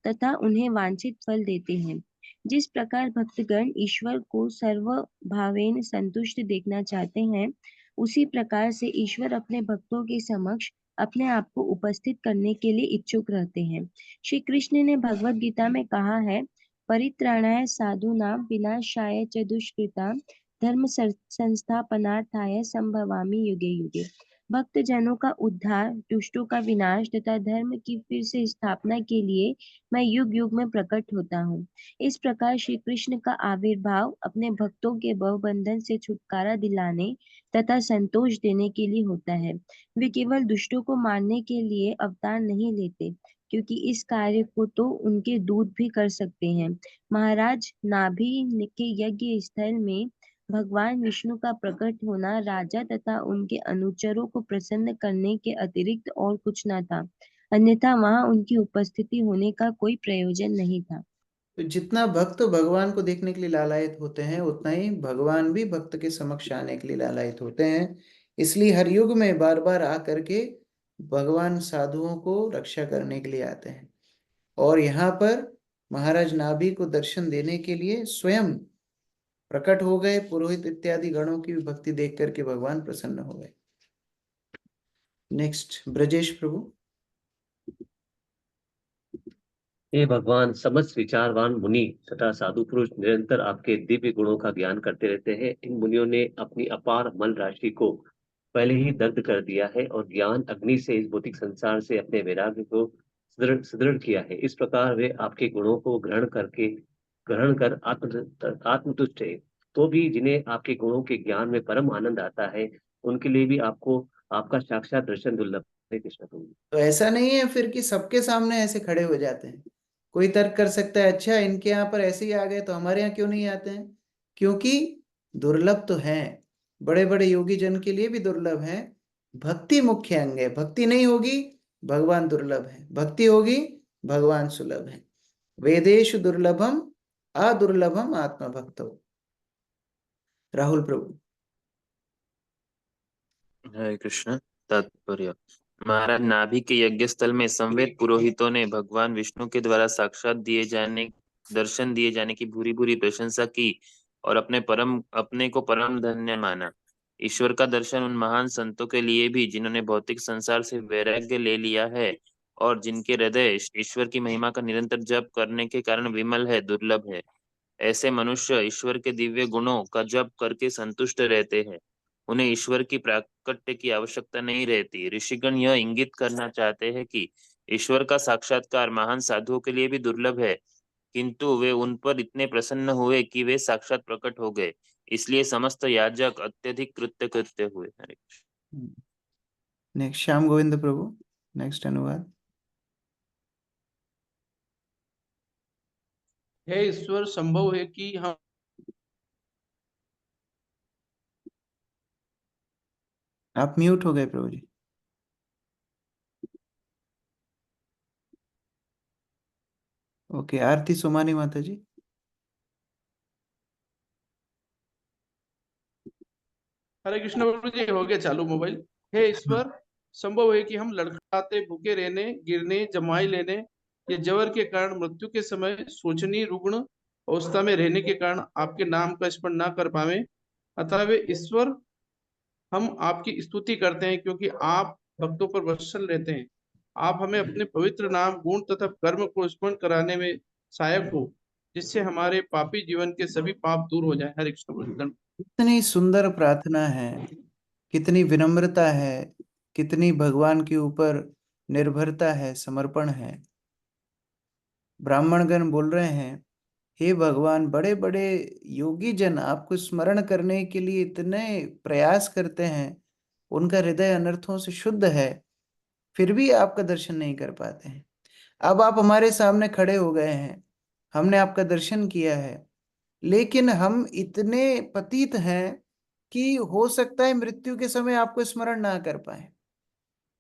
तथा उन्हें वांछित फल देते हैं। जिस प्रकार भक्तगण ईश्वर को सर्वभावेन संतुष्ट देखना चाहते हैं, उसी प्रकार से ईश्वर अपने भक्तों के समक्ष अपने आप को उपस्थित करने के लिए इच्छुक रहते हैं। श्री कृष्ण ने भगवत गीता में कहा है, परित्राणाय साधूनां विनाशाय च दुष्कृतां धर्म संस्थापनार्थाय संभवामि युगे युगे। भक्त जनों का उद्धार, दुष्टों का विनाश तथा धर्म की फिर से स्थापना के लिए मैं युग युग में प्रकट होता हूँ। इस प्रकार श्री कृष्ण का आविर्भाव अपने भक्तों के भवबंधन से छुटकारा दिलाने तथा संतोष देने के लिए होता है। वे केवल दुष्टों को मारने के लिए अवतार नहीं लेते, क्योंकि इस कार्य को तो उनके दूत भी कर सकते हैं। महाराज नाभि के यज्ञ स्थल में भगवान विष्णु का प्रकट होना राजा तथा उनके अनुचरों को प्रसन्न करने के अतिरिक्त और कुछ न था, अन्यथा वहां उनकी उपस्थिति होने का कोई प्रयोजन नहीं था। तो जितना भक्त भगवान को देखने के लिए लालायित होते हैं, उतना ही भगवान भी भक्त के समक्ष आने के लिए लालायित होते हैं। इसलिए हर युग में बार बार आकर के भगवान साधुओं को रक्षा करने के लिए आते हैं। और यहाँ पर महाराज नाभि को दर्शन देने के लिए स्वयं प्रकट हो गए। पुरोहित इत्यादि गणों की भक्ति देख करके भगवान प्रसन्न हो गए। नेक्स्ट ब्रजेश प्रभु। हे भगवान, समस्त विचारवान मुनि तथा साधु पुरुष निरंतर आपके दिव्य गुणों का ज्ञान करते रहते हैं। इन मुनियों ने अपनी अपार मल राशि को पहले ही दग्ध कर दिया है और ज्ञान अग्नि से इस भौतिक संसार से अपने वैराग्य को सुदृढ़ किया है। इस प्रकार वे आपके गुणों को ग्रहण कर आत्मतुष्ट है। तो भी जिन्हें आपके गुणों के ज्ञान में परम आनंद आता है, उनके लिए भी आपका साक्षात दर्शन दुर्लभ है। कृष्ण प्रभु। तो ऐसा नहीं है फिर कि सबके सामने ऐसे खड़े हो जाते हैं। कोई तर्क कर सकता है, अच्छा इनके यहाँ पर ऐसे ही आ गए तो हमारे यहाँ क्यों नहीं आते हैं? क्योंकि दुर्लभ तो हैं, बड़े बड़े योगी जन के लिए भी दुर्लभ है। भक्ति मुख्य अंग है। भक्ति नहीं होगी भगवान दुर्लभ है, भक्ति होगी भगवान सुलभ है। वेदेषु दुर्लभम अदुर्लभम आत्मभक्तो। राहुल प्रभु। हरे कृष्ण। तात्पर्य। महाराज नाभि के यज्ञ स्थल में संवेद पुरोहितों ने भगवान विष्णु के द्वारा साक्षात दर्शन दिए जाने की भूरी भूरी प्रशंसा की और अपने को परम धन्य माना। ईश्वर का दर्शन उन महान संतों के लिए भी जिन्होंने भौतिक संसार से वैराग्य ले लिया है और जिनके हृदय ईश्वर की महिमा का निरंतर जप करने के कारण विमल है, दुर्लभ है। ऐसे मनुष्य ईश्वर के दिव्य गुणों का जप करके संतुष्ट रहते हैं। उन्हें ईश्वर की प्राकट्य की आवश्यकता नहीं रहती। ऋषिगण यह इंगित करना चाहते हैं कि ईश्वर का साक्षात्कार महान साधुओं के लिए भी दुर्लभ है, किंतु वे उन पर इतने प्रसन्न हुए कि वे साक्षात प्रकट हो गए। इसलिए समस्त याजक अत्यधिक कृत्य हुए। हरे कृष्ण। नेक्स्ट श्याम गोविंद प्रभु। नेक्स्ट अनुवाद। हे ईश्वर, संभव है कि हम आप म्यूट हो गए प्रभु जी। ओके, आरती सोमानी माता जी। हरे कृष्ण प्रभु जी, हो गया चालू मोबाइल। हे ईश्वर, संभव है कि हम लड़खड़ाते, भूखे रहने, गिरने, जमाई लेने या जवर के कारण मृत्यु के समय शोचनीय रुग्ण अवस्था में रहने के कारण आपके नाम का स्मरण न कर पावे। अतः वे ईश्वर, हम आपकी स्तुति करते हैं क्योंकि आप भक्तों पर वत्सल रहते हैं। आप हमें अपने पवित्र नाम, गुण तथा कर्म को स्मरण कराने में सहायक हो, जिससे हमारे पापी जीवन के सभी पाप दूर हो जाए। हरे कृष्ण। कितनी सुंदर प्रार्थना है, कितनी विनम्रता है, कितनी भगवान के ऊपर निर्भरता है, समर्पण है। ब्राह्मणगण बोल रहे हैं हे भगवान, बड़े बड़े योगी जन आपको स्मरण करने के लिए इतने प्रयास करते हैं, उनका हृदय अनर्थों से शुद्ध है, फिर भी आपका दर्शन नहीं कर पाते हैं। अब आप हमारे सामने खड़े हो गए हैं, हमने आपका दर्शन किया है, लेकिन हम इतने पतित हैं कि हो सकता है मृत्यु के समय आपको स्मरण ना कर पाए।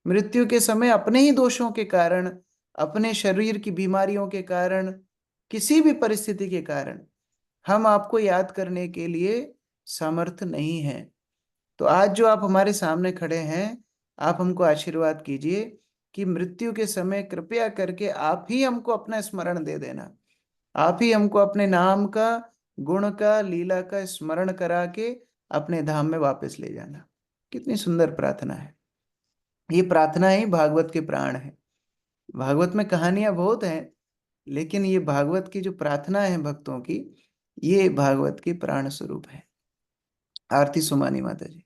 मृत्यु के समय अपने ही दोषों के कारण, अपने शरीर की बीमारियों के कारण, किसी भी परिस्थिति के कारण हम आपको याद करने के लिए समर्थ नहीं हैं। तो आज जो आप हमारे सामने खड़े हैं, आप हमको आशीर्वाद कीजिए कि मृत्यु के समय कृपया करके आप ही हमको अपना स्मरण दे देना, आप ही हमको अपने नाम का, गुण का, लीला का स्मरण करा के अपने धाम में वापस ले जाना। कितनी सुंदर प्रार्थना है। ये प्रार्थना ही भागवत के प्राण है। भागवत में कहानियां बहुत हैं, लेकिन ये भागवत की जो प्रार्थना है भक्तों की, ये भागवत की प्राण स्वरूप है। आरती सुमानी माता जी।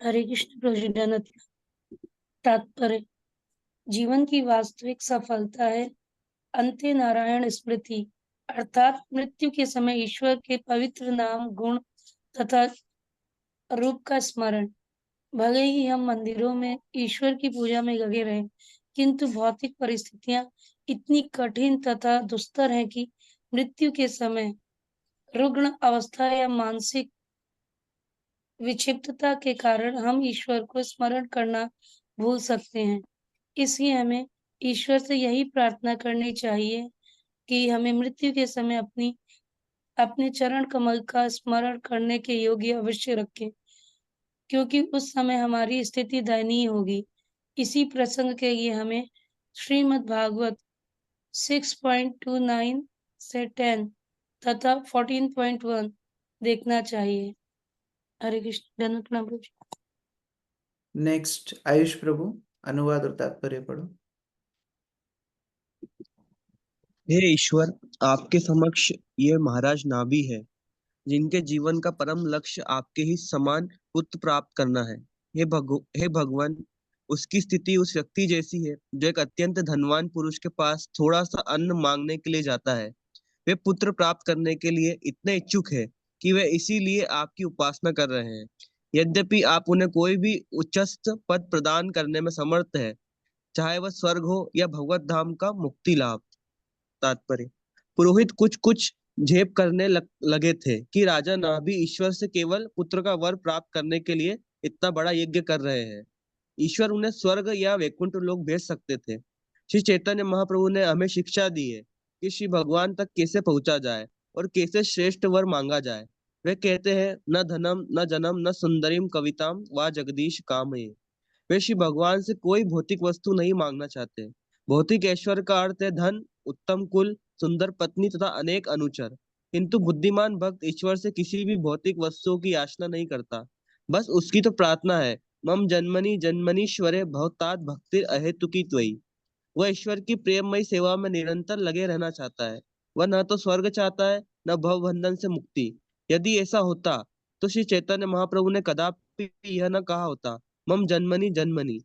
हरे कृष्ण प्रभु जी। धन्यवाद। तात्पर्य: जीवन की वास्तविक सफलता है अंत्य नारायण स्मृति, अर्थात मृत्यु के समय ईश्वर के पवित्र नाम, गुण तथा रूप का स्मरण। भले ही हम मंदिरों में ईश्वर की पूजा में लगे रहें, किंतु भौतिक परिस्थितियां इतनी कठिन तथा दुस्तर हैं कि मृत्यु के समय रुग्ण अवस्था या मानसिक विक्षिप्तता के कारण हम ईश्वर को स्मरण करना भूल सकते हैं। इसलिए हमें ईश्वर से यही प्रार्थना करनी चाहिए कि हमें मृत्यु के समय अपने चरण कमल का स्मरण करने के योग्य अवश्य रखें, क्योंकि उस समय हमारी स्थिति दयनीय होगी। इसी प्रसंग के लिए हमें श्रीमद् भागवत 6.29 से 10 तथा 14.1 देखना चाहिए। हरे कृष्ण। धन्यवाद प्रभु जी। नेक्स्ट आयुष प्रभु, अनुवाद और तात्पर्य पढ़ो। हे ईश्वर, आपके समक्ष ये महाराज नाभि है, जिनके जीवन का परम लक्ष्य आपके ही समान पुत्र प्राप्त करना है। हे भगवान, उसकी स्थिति उस व्यक्ति जैसी है जो एक अत्यंत धनवान पुरुष के पास थोड़ा सा अन्न मांगने के लिए जाता है। वे पुत्र प्राप्त करने के लिए इतने इच्छुक है कि वे इसीलिए आपकी उपासना कर रहे हैं। यद्यपि आप उन्हें कोई भी उच्चस्थ पद प्रदान करने में समर्थ है, चाहे वह स्वर्ग हो या भगवत धाम का मुक्ति लाभ। तात्पर्य: पुरोहित कुछ कुछ झेप करने लगे थे कि राजा नाभि ईश्वर से केवल पुत्र का वर प्राप्त करने के लिए इतना बड़ा यज्ञ कर रहे हैं। ईश्वर उन्हें स्वर्ग या वैकुंठ लोक भेज सकते थे। श्री चैतन्य महाप्रभु ने हमें शिक्षा दी है कि श्री भगवान तक कैसे पहुंचा जाए और कैसे श्रेष्ठ वर मांगा जाए। वे कहते हैं, न धनम न जनम न सुंदरीम कविताम वा जगदीश कामये। वे श्री भगवान से कोई भौतिक वस्तु नहीं मांगना चाहते। भौतिक ऐश्वर्य का अर्थ है धन, उत्तम कुल, सुंदर पत्नी तथा अनेक अनुचर। किंतु बुद्धिमान भक्त ईश्वर से किसी भी भौतिक वस्तुओं की याचना नहीं करता, बस उसकी तो प्रार्थना है, मम जन्मनि जन्मनीश्वरे भवतात् भक्तिर अहेतुकी त्वयि। वह ईश्वर की प्रेममयी सेवा में निरंतर लगे रहना चाहता है। वह न तो स्वर्ग चाहता है, न भव बंधन से मुक्ति। यदि ऐसा होता तो श्री चैतन्य महाप्रभु ने कदापि यह न कहा होता, मम जन्मनि जन्मनि।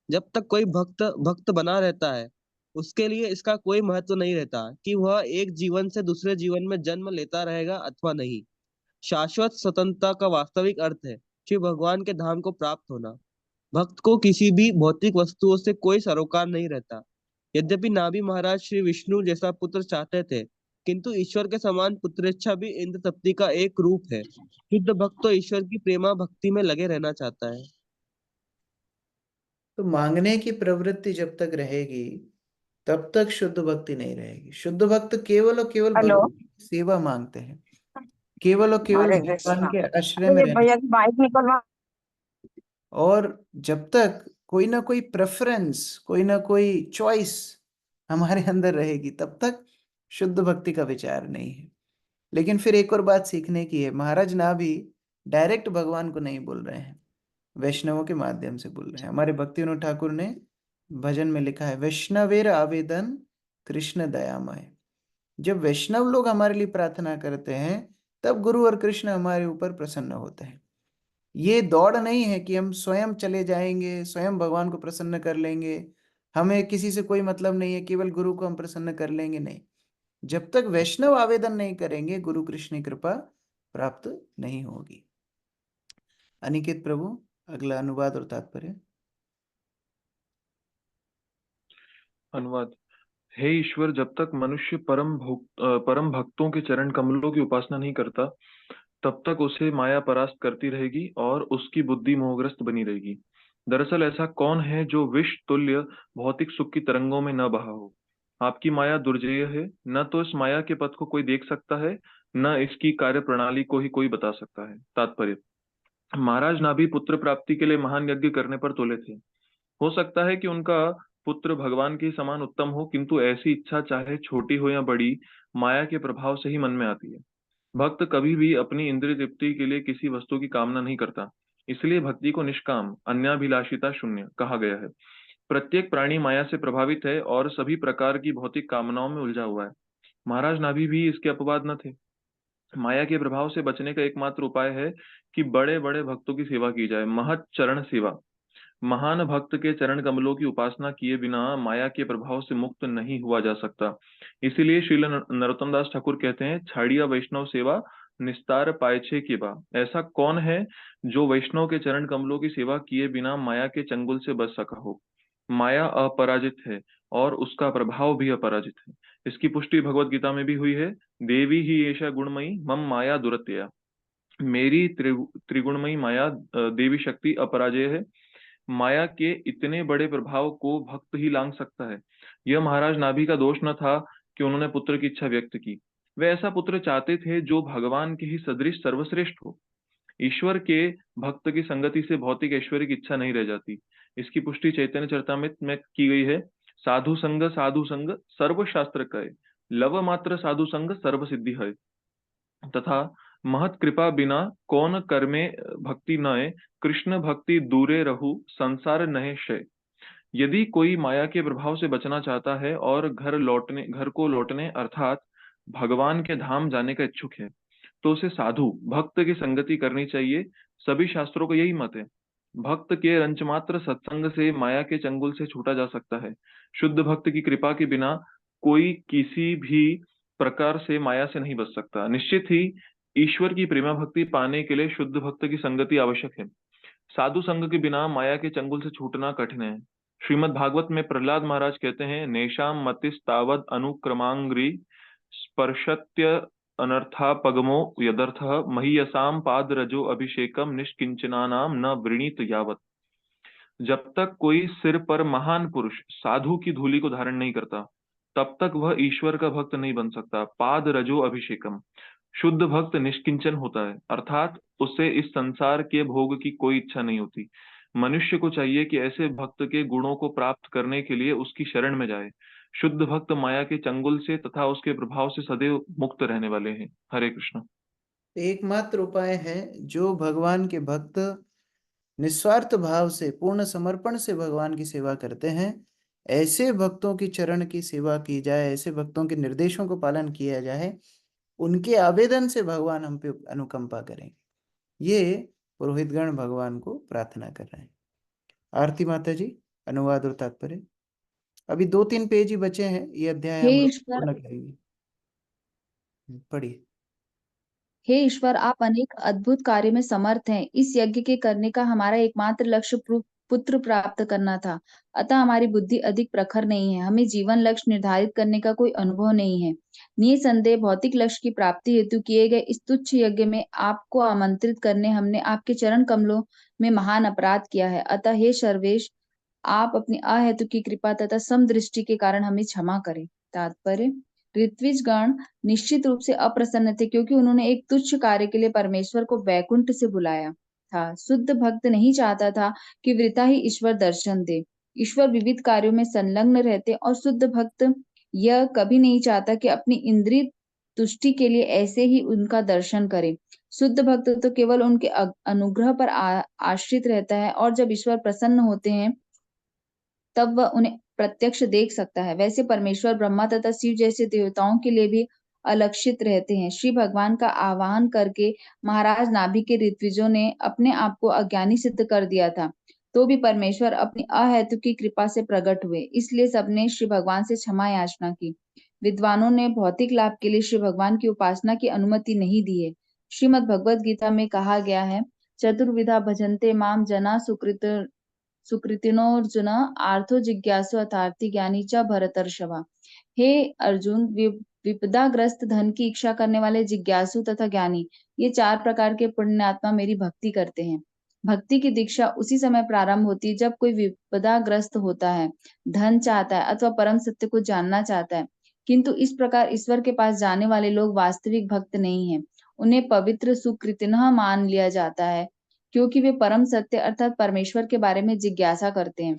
जब तक कोई भक्त भक्त बना रहता है, उसके लिए इसका कोई महत्व नहीं रहता कि वह एक जीवन से दूसरे जीवन में जन्म लेता रहेगा अथवा नहीं। शाश्वत स्वतंत्रता का वास्तविक अर्थ है श्री भगवान के धाम को प्राप्त होना। भक्त को किसी भी भौतिक वस्तुओं से कोई सरोकार नहीं रहता। यद्यपि नाभि महाराज श्री विष्णु जैसा पुत्र चाहते थे, किंतु ईश्वर के समान पुत्रेच्छा भी इंद्र तप्ति का एक रूप है। शुद्ध भक्त तो ईश्वर की प्रेमा भक्ति में लगे रहना चाहता है। तो मांगने की प्रवृत्ति जब तक रहेगी, तब तक शुद्ध भक्ति नहीं रहेगी। शुद्ध भक्त केवल और केवल भगवान की सेवा मांगते हैं, केवल और केवल हरे भगवान कृष्णा। के आश्रय में ये रहना। भैया माइक निकलवा। और जब तक कोई ना कोई प्रेफरेंस, कोई ना कोई चॉइस हमारे अंदर रहेगी, तब तक शुद्ध भक्ति का विचार नहीं है। लेकिन फिर एक और बात सीखने की है। महाराज नाभि डायरेक्ट भगवान को नहीं बोल रहे हैं, वैष्णवों के माध्यम से बोल रहे हैं। हमारे भक्ति विनोद ठाकुर ने भजन में लिखा है, वैष्णवेर आवेदन कृष्ण दयामय। जब वैष्णव लोग हमारे लिए प्रार्थना करते हैं, तब गुरु और कृष्ण हमारे ऊपर प्रसन्न होते हैं। ये दौड़ नहीं है कि हम स्वयं चले जाएंगे, स्वयं भगवान को प्रसन्न कर लेंगे, हमें किसी से कोई मतलब नहीं है, केवल गुरु को हम प्रसन्न कर लेंगे। नहीं, जब तक वैष्णव आवेदन नहीं करेंगे गुरु कृष्ण की कृपा प्राप्त नहीं होगी। अनिकेत प्रभु, अगला अनुवाद और तात्पर्य। अनुवाद। हे ईश्वर, जब तक मनुष्य परम भक्तों के चरण कमलों की उपासना नहीं करता, तब तक उसे माया परास्त करती रहेगी और उसकी बुद्धि मोहग्रस्त बनी रहेगी। दरअसल ऐसा कौन है जो विष तुल्य भौतिक सुख की तरंगों में न बहा हो? आपकी माया दुर्जेय है, न तो इस माया के पथ को कोई देख सकता है, न इसकी कार्य प्रणाली को ही कोई बता सकता है। तात्पर्य। महाराज नाभि पुत्र प्राप्ति के लिए महान यज्ञ करने पर तुले थे। हो सकता है कि उनका पुत्र भगवान के समान उत्तम हो, किंतु ऐसी इच्छा चाहे छोटी हो या बड़ी, माया के प्रभाव से ही मन में आती है। भक्त कभी भी अपनी इंद्रिय तृप्ति के लिए किसी वस्तु की कामना नहीं करता, इसलिए भक्ति को निष्काम, अन्याभिलाषिता शून्य कहा गया है। प्रत्येक प्राणी माया से प्रभावित है और सभी प्रकार की भौतिक कामनाओं में उलझा हुआ है। महाराज नाभि भी इसके अपवाद न थे। माया के प्रभाव से बचने का एकमात्र उपाय है कि बड़े बड़े भक्तों की सेवा की जाए, महत् चरण सेवा। महान भक्त के चरण कमलों की उपासना किए बिना माया के प्रभाव से मुक्त नहीं हुआ जा सकता। इसीलिए श्रील नरोत्तम दास ठाकुर कहते हैं, छाड़िया वैष्णव सेवा निस्तार पायछे के बा। ऐसा कौन है जो वैष्णव के चरण कमलों की सेवा किए बिना माया के चंगुल से बच सका हो? माया अपराजित है और उसका प्रभाव भी अपराजित है। इसकी पुष्टि भगवत गीता में भी हुई है। देवी ही ऐसा गुणमयी मम माया दुरत्या। मेरी त्रिगुणमयी माया देवी शक्ति अपराजय है। माया के इतने बड़े प्रभाव को भक्त ही लांघ सकता है। यह महाराज नाभि का दोष न था कि उन्होंने पुत्र की इच्छा व्यक्त की। वे ऐसा पुत्र चाहते थे जो भगवान के ही सदृश सर्वश्रेष्ठ हो। ईश्वर के भक्त की संगति से भौतिक ऐश्वर्य की इच्छा नहीं रह जाती। इसकी पुष्टि चैतन्य चरितामृत में की गई है। साधु संग सर्व शास्त्र कहे, लव मात्र साधु संग सर्व सिद्धि है। तथा महत कृपा बिना कौन कर्मे भक्ति नए, कृष्ण भक्ति दूरे रहु संसार नहे क्षय। यदि कोई माया के प्रभाव से बचना चाहता है और घर को लौटने अर्थात भगवान के धाम जाने का इच्छुक है, तो उसे साधु भक्त की संगति करनी चाहिए। सभी शास्त्रों का यही मत है। भक्त के रंचमात्र सत्संग से माया के चंगुल से छूटा जा सकता है। शुद्ध भक्त की कृपा के बिना कोई किसी भी प्रकार से माया से नहीं बच सकता। निश्चित ही ईश्वर की प्रेमा भक्ति पाने के लिए शुद्ध भक्त की संगति आवश्यक है। साधु संग के बिना माया के चंगुल से छूटना कठिन है। श्रीमद् भागवत में प्रहलाद महाराज कहते हैं, नेशाम मतिस्तावद अनुक्रमांग्री स्पर्शत्य अनर्था पगमो यदर्थ महीयसाम पाद रजो अभिषेकम निष्किंचनानाम न वृणीत यावत। जब तक कोई सिर पर महान पुरुष साधु की धूलि को धारण नहीं करता, तब तक वह ईश्वर का भक्त नहीं बन सकता। पाद रजो अभिषेकम। शुद्ध भक्त निष्किंचन होता है, अर्थात उसे इस संसार के भोग की कोई इच्छा नहीं होती। मनुष्य को चाहिए कि ऐसे भक्त के गुणों को प्राप्त करने के लिए उसकी शरण में जाए। शुद्ध भक्त माया के चंगुल से तथा उसके प्रभाव से सदैव मुक्त रहने वाले हैं। हरे कृष्ण। एकमात्र उपाय है जो भगवान के भक्त निस्वार्थ भाव से पूर्ण समर्पण से भगवान की सेवा करते हैं, ऐसे भक्तों की चरण की सेवा की जाए, ऐसे भक्तों के निर्देशों को पालन किया जाए, उनके आवेदन से भगवान हम पे अनुकंपा करेंगे। ये पुरोहितगण भगवान को प्रार्थना कर रहे हैं। आरती माता जी, अनुवाद और तात्पर्य। अभी 2-3 पेज ही बचे हैं, ये अध्याय हम लोग पूर्ण करेंगे। पढ़िए। हे ईश्वर, आप अनेक अद्भुत कार्य में समर्थ हैं। इस यज्ञ के करने का हमारा एकमात्र लक्ष्य पुत्र प्राप्त करना था, अतः हमारी बुद्धि अधिक प्रखर नहीं है। हमें जीवन लक्ष्य निर्धारित करने का कोई अनुभव नहीं है। निसंदेह भौतिक लक्ष्य की प्राप्ति हेतु किए गए इस तुच्छ यज्ञ में आपको आमंत्रित करने हमने आपके चरण कमलों में महान अपराध किया है। अतः हे सर्वेश, आप अपनी अहेतु की कृपा तथा समदृष्टि के कारण हमें क्षमा करें। तात्पर्य। ऋत्विज गण निश्चित रूप से अप्रसन्न थे, क्योंकि उन्होंने एक तुच्छ कार्य के लिए परमेश्वर को वैकुंठ से बुलाया था। शुद्ध भक्त नहीं चाहता था कि वृथा ही ईश्वर दर्शन दे। ईश्वर विविध कार्यों में संलग्न रहते और शुद्ध भक्त यह कभी नहीं चाहता कि अपनी इंद्रिय तुष्टि के लिए ऐसे ही उनका दर्शन करे। शुद्ध भक्त तो केवल उनके अनुग्रह पर आश्रित रहता है, और जब ईश्वर प्रसन्न होते हैं तब वह उन्हें प्रत्यक्ष देख सकता है। वैसे परमेश्वर ब्रह्मा तथा शिव जैसे देवताओं के लिए भी अलक्षित रहते हैं। श्री भगवान का आवाहन करके महाराज नाभि के ऋत्विजों ने अपने आप को अज्ञानी सिद्ध कर दिया था, तो भी परमेश्वर अपनी अहेतु की कृपा से प्रकट हुए। इसलिए सबने श्री भगवान से क्षमा याचना की। विद्वानों ने भौतिक लाभ के लिए श्री भगवान की उपासना की अनुमति नहीं दी है। श्रीमद् भगवद गीता में कहा गया है, चतुर्विधा भजन्ते माम जना सुकृतिनोर्जुन आर्थो जिज्ञासु अर्थार्थी ज्ञानी च भरतर्षभा। हे अर्जुन, विपदाग्रस्त धन की इच्छा करने वाले जिज्ञासु तथा ज्ञानी, ये 4 प्रकार के पुण्यात्मा मेरी भक्ति करते हैं। भक्ति की दीक्षा उसी समय प्रारंभ होती है जब कोई विपदाग्रस्त होता है, धन चाहता है अथवा परम सत्य को जानना चाहता है। किंतु इस प्रकार ईश्वर के पास जाने वाले लोग वास्तविक भक्त नहीं हैं। उन्हें पवित्र सुकृतिनः मान लिया जाता है क्योंकि वे परम सत्य अर्थात परमेश्वर के बारे में जिज्ञासा करते हैं।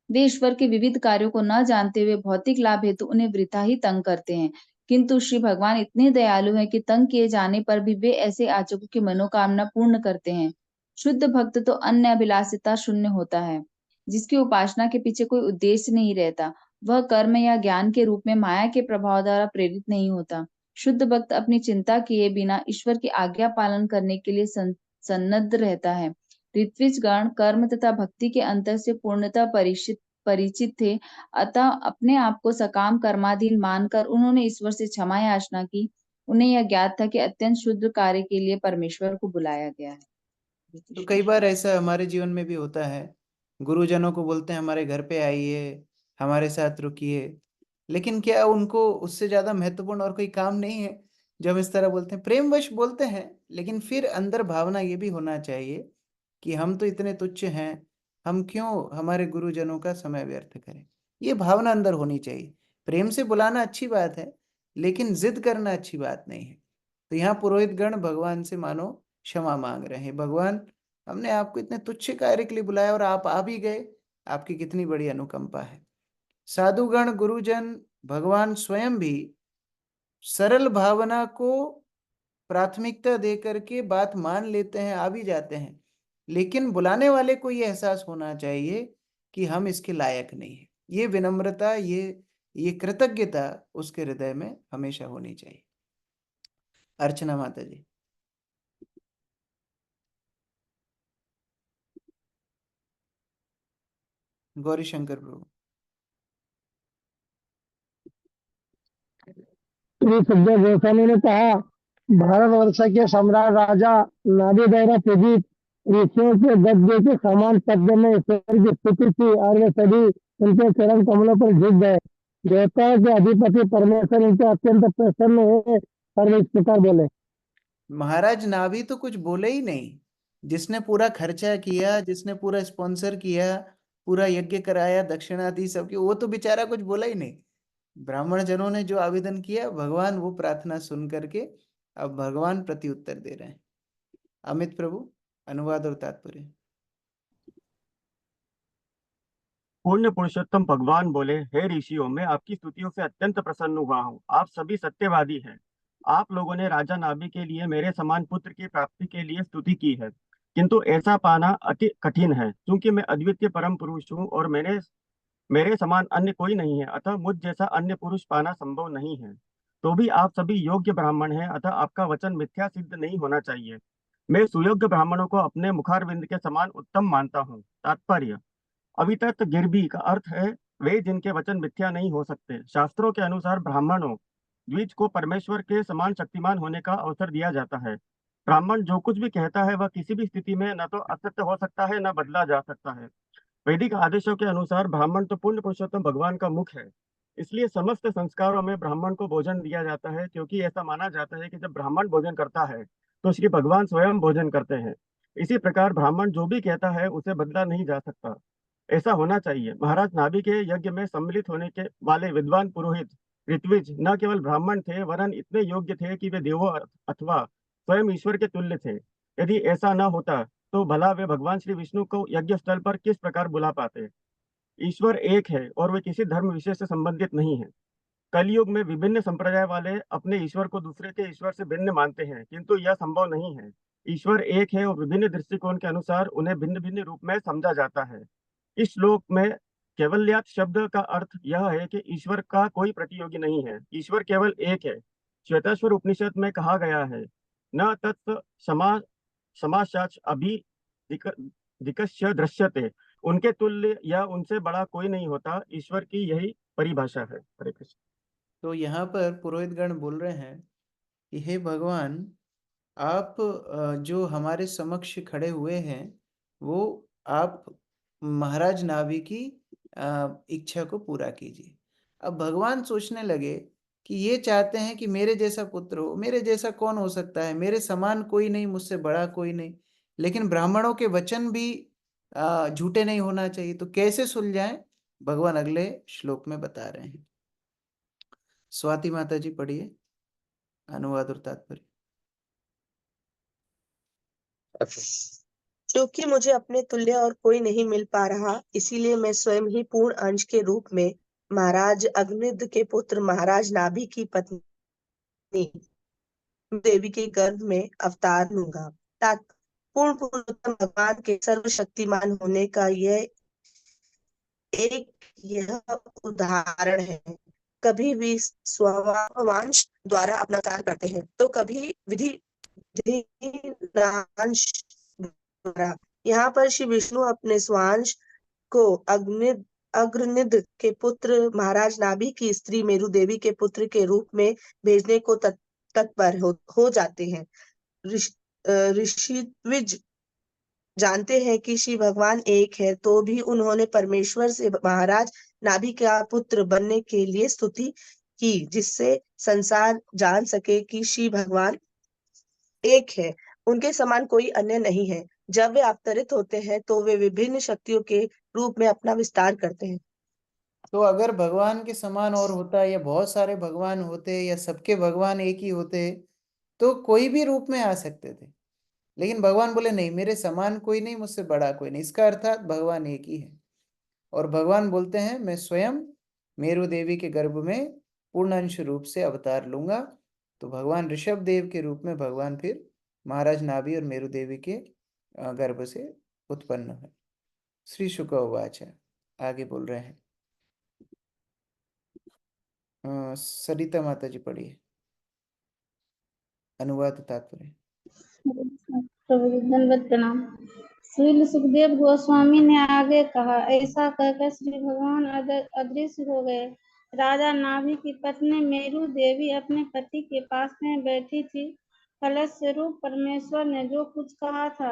वे ईश्वर के विविध कार्यों को न जानते हुए भौतिक लाभ हेतु उन्हें वृथा ही तंग करते हैं। किंतु श्री भगवान इतने दयालु हैं कि तंग किए जाने पर भी वे ऐसे याचकों की मनोकामना पूर्ण करते हैं। शुद्ध भक्त तो अन्य अभिलाषिता शून्य होता है, जिसकी उपासना के पीछे कोई उद्देश्य नहीं रहता। वह कर्म या ज्ञान के रूप में माया के प्रभाव द्वारा प्रेरित नहीं होता। शुद्ध भक्त अपनी चिंता किए बिना ईश्वर की आज्ञा पालन करने के लिए सन्नद्ध रहता है। ऋत्विज गण कर्म तथा भक्ति के अंतर से पूर्णतः परिचित थे, अतः अपने आप को सकाम कर्माधीन मानकर उन्होंने ईश्वर से क्षमा याचना की। उन्हें यह ज्ञात था कि अत्यंत शुद्ध कार्य के लिए परमेश्वर को बुलाया गया है। तो कई बार ऐसा हमारे जीवन में भी होता है, गुरुजनों को बोलते हैं हमारे घर पे आइए, हमारे साथ रुकिए, लेकिन क्या उनको उससे ज्यादा महत्वपूर्ण और कोई काम नहीं है? जब इस तरह बोलते हैं, प्रेमवश बोलते हैं, लेकिन फिर अंदर भावना ये भी होना चाहिए कि हम तो इतने तुच्छ हैं, हम क्यों हमारे गुरुजनों का समय व्यर्थ करें। ये भावना अंदर होनी चाहिए। प्रेम से बुलाना अच्छी बात है, लेकिन जिद करना अच्छी बात नहीं है। तो यहाँ पुरोहित गण भगवान से मानो क्षमा मांग रहे हैं, भगवान हमने आपको इतने तुच्छ कार्य के लिए बुलाया और आप आ भी गए, आपकी कितनी बड़ी अनुकंपा है। साधुगण, गुरुजन, भगवान स्वयं भी सरल भावना को प्राथमिकता दे करके बात मान लेते हैं, आ भी जाते हैं, लेकिन बुलाने वाले को ये एहसास होना चाहिए कि हम इसके लायक नहीं है। ये विनम्रता, ये कृतज्ञता उसके हृदय में हमेशा होनी चाहिए। अर्चना माता जी। गौरी शंकर प्रभु। श्री सुखदेव गोस्वामी ने कहा, भारतवर्ष के सम्राट राजा नाभि द्वारा पूजित ऋषियों के गद्य के समान शब्द में ईश्वर की स्तुति थी और वे सभी उनके चरण कमलों पर झुक गए। देवताओं के अधिपति परमेश्वर उनके अत्यंत प्रसन्न हुए और वे इस प्रकार बोले। महाराज नाभि तो कुछ बोले ही नहीं। जिसने पूरा खर्चा किया, जिसने पूरा स्पॉन्सर किया, पूरा यज्ञ कराया, दक्षिणा दी सबकी, वो तो बेचारा कुछ बोला ही नहीं। ब्राह्मण जनों ने जो आवेदन किया, भगवान वो प्रार्थना सुन करके अब भगवान प्रति उत्तर दे रहे हैं। अमित प्रभु, अनुवाद और तात्पर्य। पूर्ण पुरुषोत्तम भगवान बोले, हे ऋषियों, मैं आपकी स्तुतियों से अत्यंत प्रसन्न हुआ हूँ। आप सभी सत्यवादी हैं। आप लोगों ने राजा नाभि के लिए मेरे समान पुत्र की प्राप्ति के लिए स्तुति की है, किंतु ऐसा पाना अति कठिन है, क्योंकि मैं अद्वितीय परम पुरुष हूँ और मेरे समान अन्य कोई नहीं है, अतः मुझ जैसा अन्य पुरुष पाना संभव नहीं है। तो भी आप सभी योग्य ब्राह्मण हैं, अतः आपका वचन मिथ्या सिद्ध नहीं होना चाहिए। मैं सुयोग्य ब्राह्मणों को अपने मुखारविंद के समान उत्तम मानता हूँ। तात्पर्य, अवितत गिरबी का अर्थ है वे जिनके वचन मिथ्या नहीं हो सकते। शास्त्रों के अनुसार ब्राह्मणों द्विज को परमेश्वर के समान शक्तिमान होने का अवसर दिया जाता है। ब्राह्मण जो कुछ भी कहता है वह किसी भी स्थिति में न तो असत्य हो सकता है न बदला जा सकता है। वैदिक आदेशों के अनुसार ब्राह्मण तो पूर्ण पुरुषोत्तम भगवान का मुख है, इसलिए समस्त संस्कारों में ब्राह्मण को भोजन दिया जाता है, क्योंकि ऐसा माना जाता है कि जब ब्राह्मण भोजन करता है तो श्री भगवान स्वयं भोजन करते हैं। इसी प्रकार ब्राह्मण जो भी कहता है उसे बदला नहीं जा सकता। ऐसा होना चाहिए। महाराज नाभि के यज्ञ में सम्मिलित होने के वाले विद्वान पुरोहित ऋत्विज न केवल ब्राह्मण थे, वरन इतने योग्य थे कि वे देवों अथवा स्वयं ईश्वर के तुल्य थे। यदि ऐसा न होता तो भला वे भगवान श्री विष्णु को यज्ञ स्थल पर किस प्रकार बुला पाते। ईश्वर एक है और वे किसी धर्म विशेष से संबंधित नहीं है। कलयुग में विभिन्न संप्रदाय वाले अपने ईश्वर को दूसरे के ईश्वर से भिन्न मानते हैं, किंतु यह संभव नहीं है। ईश्वर एक है और विभिन्न दृष्टिकोण के अनुसार उन्हें भिन्न भिन्न रूप में समझा जाता है। इस श्लोक में केवल्यात शब्द का अर्थ यह है कि ईश्वर का कोई प्रतियोगी नहीं है, ईश्वर केवल एक है। श्वेताश्वर उपनिषद में कहा गया है, न तत् समाशाच अभी दिकश्य दृश्यते, उनके तुल्य या उनसे बड़ा कोई नहीं होता। ईश्वर की यही परिभाषा है। हरे कृष्ण। तो यहाँ पर पुरोहित गण बोल रहे हैं कि हे भगवान, आप जो हमारे समक्ष खड़े हुए हैं, वो आप महाराज नाभि की इच्छा को पूरा कीजिए। अब भगवान सोचने लगे कि ये चाहते हैं कि मेरे जैसा पुत्र हो। मेरे जैसा कौन हो सकता है? मेरे समान कोई नहीं, मुझसे बड़ा कोई नहीं। लेकिन ब्राह्मणों के वचन भी झूठे नहीं होना चाहिए। तो कैसे सुलझाएं? भगवान अगले श्लोक में बता रहे हैं। स्वाति माता जी पढ़िए अनुवाद और तात्पर्य। क्योंकि मुझे अपने तुल्य और कोई नहीं मिल पा रहा, इसीलिए मैं स्वयं ही पूर्ण अंश के रूप में महाराज अग्निद के पुत्र महाराज नाभि की पत्नी देवी के गर्भ में अवतार लूंगा। पूर्ण पुरुषोत्तम भगवान के सर्वशक्तिमान होने का यह उदाहरण है। कभी भी स्वभावांश द्वारा अपना कार्य करते हैं, तो कभी विधि द्वारा। यहाँ पर श्री विष्णु अपने स्वांश को अग्निद के पुत्र महाराज नाभि की स्त्री मेरु देवी के पुत्र के रूप में भेजने को तत्पर हो जाते हैं। ऋषि द्विज जानते हैं कि श्री भगवान एक है, तो भी उन्होंने परमेश्वर से महाराज नाभि का पुत्र बनने के लिए स्तुति की, जिससे संसार जान सके कि श्री भगवान एक है, उनके समान कोई अन्य नहीं है। जब वे अवतरित होते हैं तो वे विभिन्न शक्तियों के रूप में अपना विस्तार करते हैं। तो अगर भगवान के समान और होता, या बहुत सारे भगवान होते, या सबके भगवान एक ही होते, तो कोई भी रूप में आ सकते थे। लेकिन भगवान बोले नहीं, मेरे समान कोई नहीं, मुझसे बड़ा कोई नहीं। इसका अर्थात भगवान एक ही है। और भगवान बोलते हैं मैं स्वयं मेरु देवी के गर्भ में पूर्ण अंश रूप से अवतार लूंगा। तो भगवान ऋषभ देव के रूप में भगवान फिर महाराज नाभि और मेरु देवी के गर्भ से उत्पन्न हुए। श्री शुक उवाच आगे बोल रहे हैं। सरिता माता जी पढ़िए अनुवाद तात्पर्य। दंडवत प्रणाम। श्री सुखदेव गोस्वामी ने आगे कहा, ऐसा कहकर श्री भगवान अदृश्य हो गए। राजा नाभि की पत्नी मेरु देवी अपने पति के पास में बैठी थी। कलश स्वरूप परमेश्वर ने जो कुछ कहा था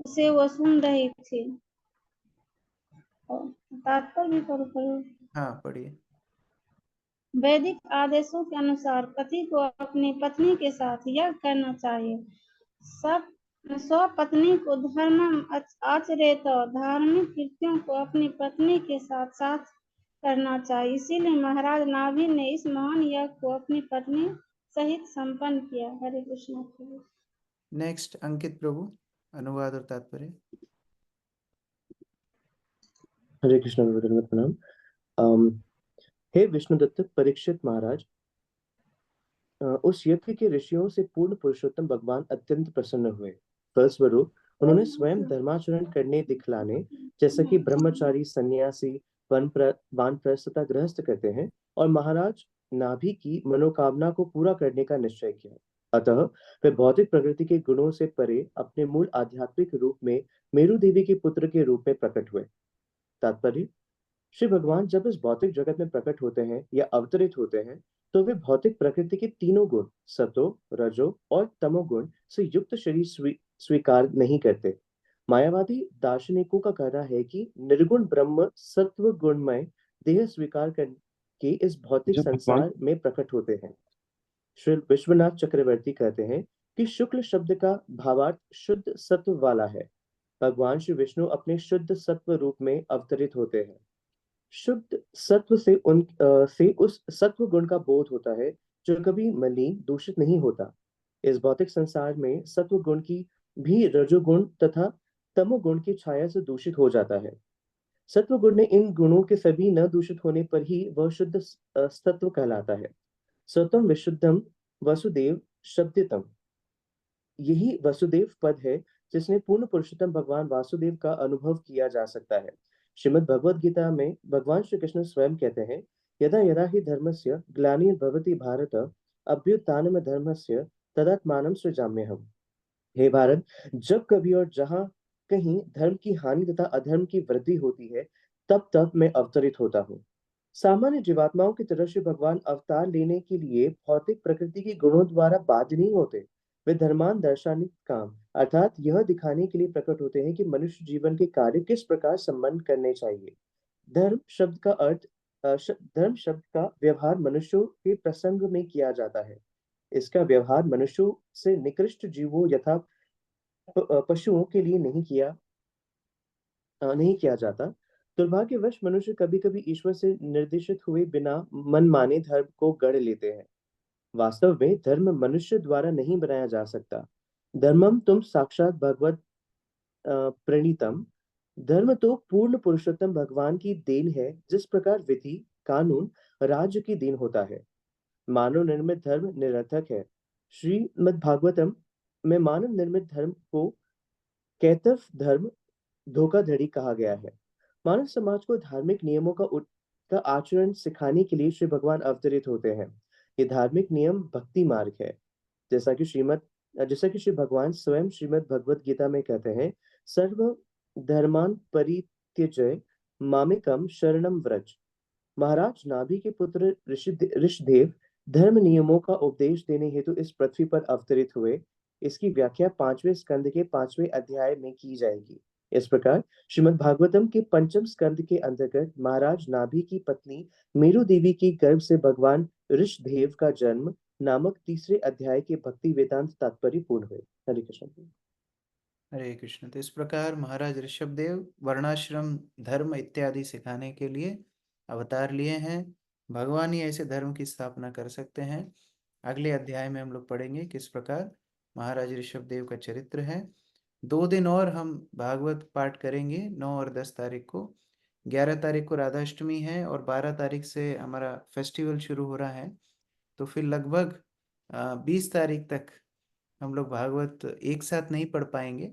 उसे वो सुन रही थी। तात्पर्य भी करो। हाँ पढ़िए। वैदिक आदेशों के अनुसार पति को अपनी पत्नी के साथ यह करना चाहिए। स्वपत्नी को धर्म आचरेत और धार्मिक कृत्यों को अपनी पत्नी के साथ साथ करना चाहिए। इसीलिए महाराज नाभि ने इस महान यज्ञ को अपनी पत्नी सहित संपन्न किया। हरे कृष्ण। नेक्स्ट अंकित प्रभु अनुवाद और तात्पर्य। हरे कृष्ण प्रणाम। हे विष्णुदत्त परीक्षित महाराज, उस यज्ञ के ऋषियों से पूर्ण पुरुषोत्तम भगवान अत्यंत प्रसन्न हुए। फलस्वरूप उन्होंने स्वयं धर्माचरण करने दिखलाने, जैसा कि ब्रह्मचारी, सन्यासी, वानप्रस्थ तथा गृहस्थ करते हैं, और महाराज नाभि की मनोकामना को पूरा करने का निश्चय किया। अतः वे भौतिक प्रकृति के गुणों से परे अपने मूल आध्यात्मिक रूप में मेरु देवी के पुत्र के रूप में प्रकट हुए। तात्पर्य, श्री भगवान जब इस भौतिक जगत में प्रकट होते हैं या अवतरित होते हैं, तो वे भौतिक प्रकृति के तीनों गुण सतो, रजो और तमोगुण से युक्त शरीर स्वीकार नहीं करते। मायावादी दार्शनिकों का कहना है कि निर्गुण ब्रह्म सत्व गुणमय देह स्वीकार करके इस भौतिक संसार में प्रकट होते हैं। श्री विश्वनाथ चक्रवर्ती कहते हैं कि शुक्ल शब्द का भावार्थ शुद्ध सत्व वाला है। भगवान श्री विष्णु अपने शुद्ध सत्व रूप में अवतरित होते हैं। शुद्ध सत्व से उस सत्व गुण का बोध होता है जो कभी मलिन दूषित नहीं होता। इस भौतिक संसार में सत्व गुण की भी रजोगुण तथा तमोगुण की छाया से दूषित हो जाता है। सत्व गुण में इन गुणों के सभी न दूषित होने पर ही वह शुद्ध सत्व कहलाता है। सतम विशुद्धम वसुदेव शब्दितम, यही वसुदेव पद है जिसने पूर्ण पुरुषोत्तम भगवान वासुदेव का अनुभव किया जा सकता है। श्रीमद् भगवद गीता में भगवान श्री कृष्ण स्वयं कहते हैं, यदा यदा हि धर्मस्य ग्लानिर्भवति भारत अभ्युत्थानम धर्मस्य तदात्मानं सृजाम्यहम्। हे भारत, जब कभी और जहां कहीं धर्म की हानि तथा अधर्म की वृद्धि होती है, तब तब मैं अवतरित होता हूँ। सामान्य जीवात्माओं की तरह से भगवान अवतार लेने के लिए भौतिक प्रकृति के गुणों द्वारा बाध्य नहीं होते। वे धर्मान दर्शानिक काम अर्थात यह दिखाने के लिए प्रकट होते हैं कि मनुष्य जीवन के कार्य किस प्रकार संपन्न करने चाहिए। धर्म शब्द का अर्थ धर्म शब्द का व्यवहार मनुष्यों के प्रसंग में किया जाता है। इसका व्यवहार मनुष्यों से निकृष्ट जीवों यथा पशुओं के लिए नहीं किया जाता। दुर्भाग्यवश मनुष्य कभी कभी ईश्वर से निर्देशित हुए बिना मनमाने धर्म को गढ़ लेते हैं। वास्तव में धर्म मनुष्य द्वारा नहीं बनाया जा सकता। धर्मम तुम साक्षात भगवत प्रणीतम। धर्म तो पूर्ण पुरुषोत्तम भगवान की देन है। जिस प्रकार विधि कानून राज्य की देन होता है, मानव निर्मित धर्म निरर्थक है। श्रीमद् भागवतम में मानव निर्मित धर्म को कैतव धर्म धोखाधड़ी कहा गया है। मानव समाज को धार्मिक नियमों का आचरण सिखाने के लिए श्री भगवान अवतरित होते हैं। ये धार्मिक नियम भक्ति मार्ग है। जैसा कि श्री भगवान स्वयं श्रीमद् भगवत गीता में कहते हैं, सर्व धर्मान परित्यज्य मामेकम शरणम व्रज। महाराज नाभि के पुत्र ऋषिदेव धर्म नियमों का उपदेश देने हेतु इस पृथ्वी पर अवतरित हुए। इसकी व्याख्या 5वें स्कंद के 5वें अध्याय में की जाएगी। इस प्रकार श्रीमद् भागवतम के 5वें स्कंद के अंतर्गत महाराज नाभि की पत्नी मेरु देवी की गर्भ से भगवान ऋषदेव का जन्म नामक 3रे अध्याय के भक्ति वेदांत तात्पर्य पूर्ण हुए। हरे कृष्ण। हरे कृष्ण। तो इस प्रकार महाराज ऋषभदेव वर्णाश्रम धर्म इत्यादि सिखाने के लिए अवतार लिए हैं। भगवान ही ऐसे धर्म की स्थापना कर सकते हैं। अगले अध्याय में हम लोग पढ़ेंगे किस प्रकार महाराज ऋषभदेव का चरित्र है। 2 दिन और हम भागवत पाठ करेंगे, 9 और 10 तारीख को। 11 तारीख को राधाष्टमी है और 12 तारीख से हमारा फेस्टिवल शुरू हो रहा है। तो फिर लगभग 20 तारीख तक हम लोग भागवत एक साथ नहीं पढ़ पाएंगे।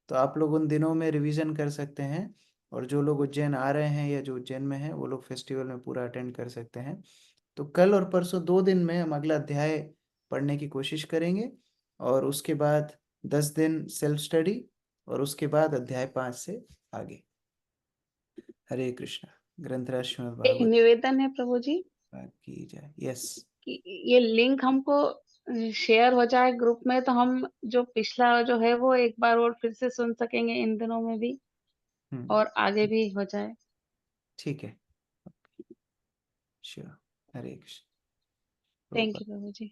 तो आप लोग उन दिनों में रिवीजन कर सकते हैं, और जो लोग उज्जैन आ रहे हैं या जो उज्जैन में हैं वो लोग फेस्टिवल में पूरा अटेंड कर सकते हैं। तो कल और परसों 2 दिन में हम अगला अध्याय पढ़ने की कोशिश करेंगे, और उसके बाद 10 दिन सेल्फ स्टडी, और उसके बाद अध्याय 5 से आगे। हरे कृष्ण। ग्रंथराज श्रीमद् एक भागवत निवेदन है प्रभु जी की जाए। यस। कि ये लिंक हमको शेयर हो जाए ग्रुप में, तो हम जो पिछला जो है वो एक बार और फिर से सुन सकेंगे इन दिनों में भी, और आगे भी हो जाए। ठीक है, sure. Hare Krishna. Thank you प्रभु जी।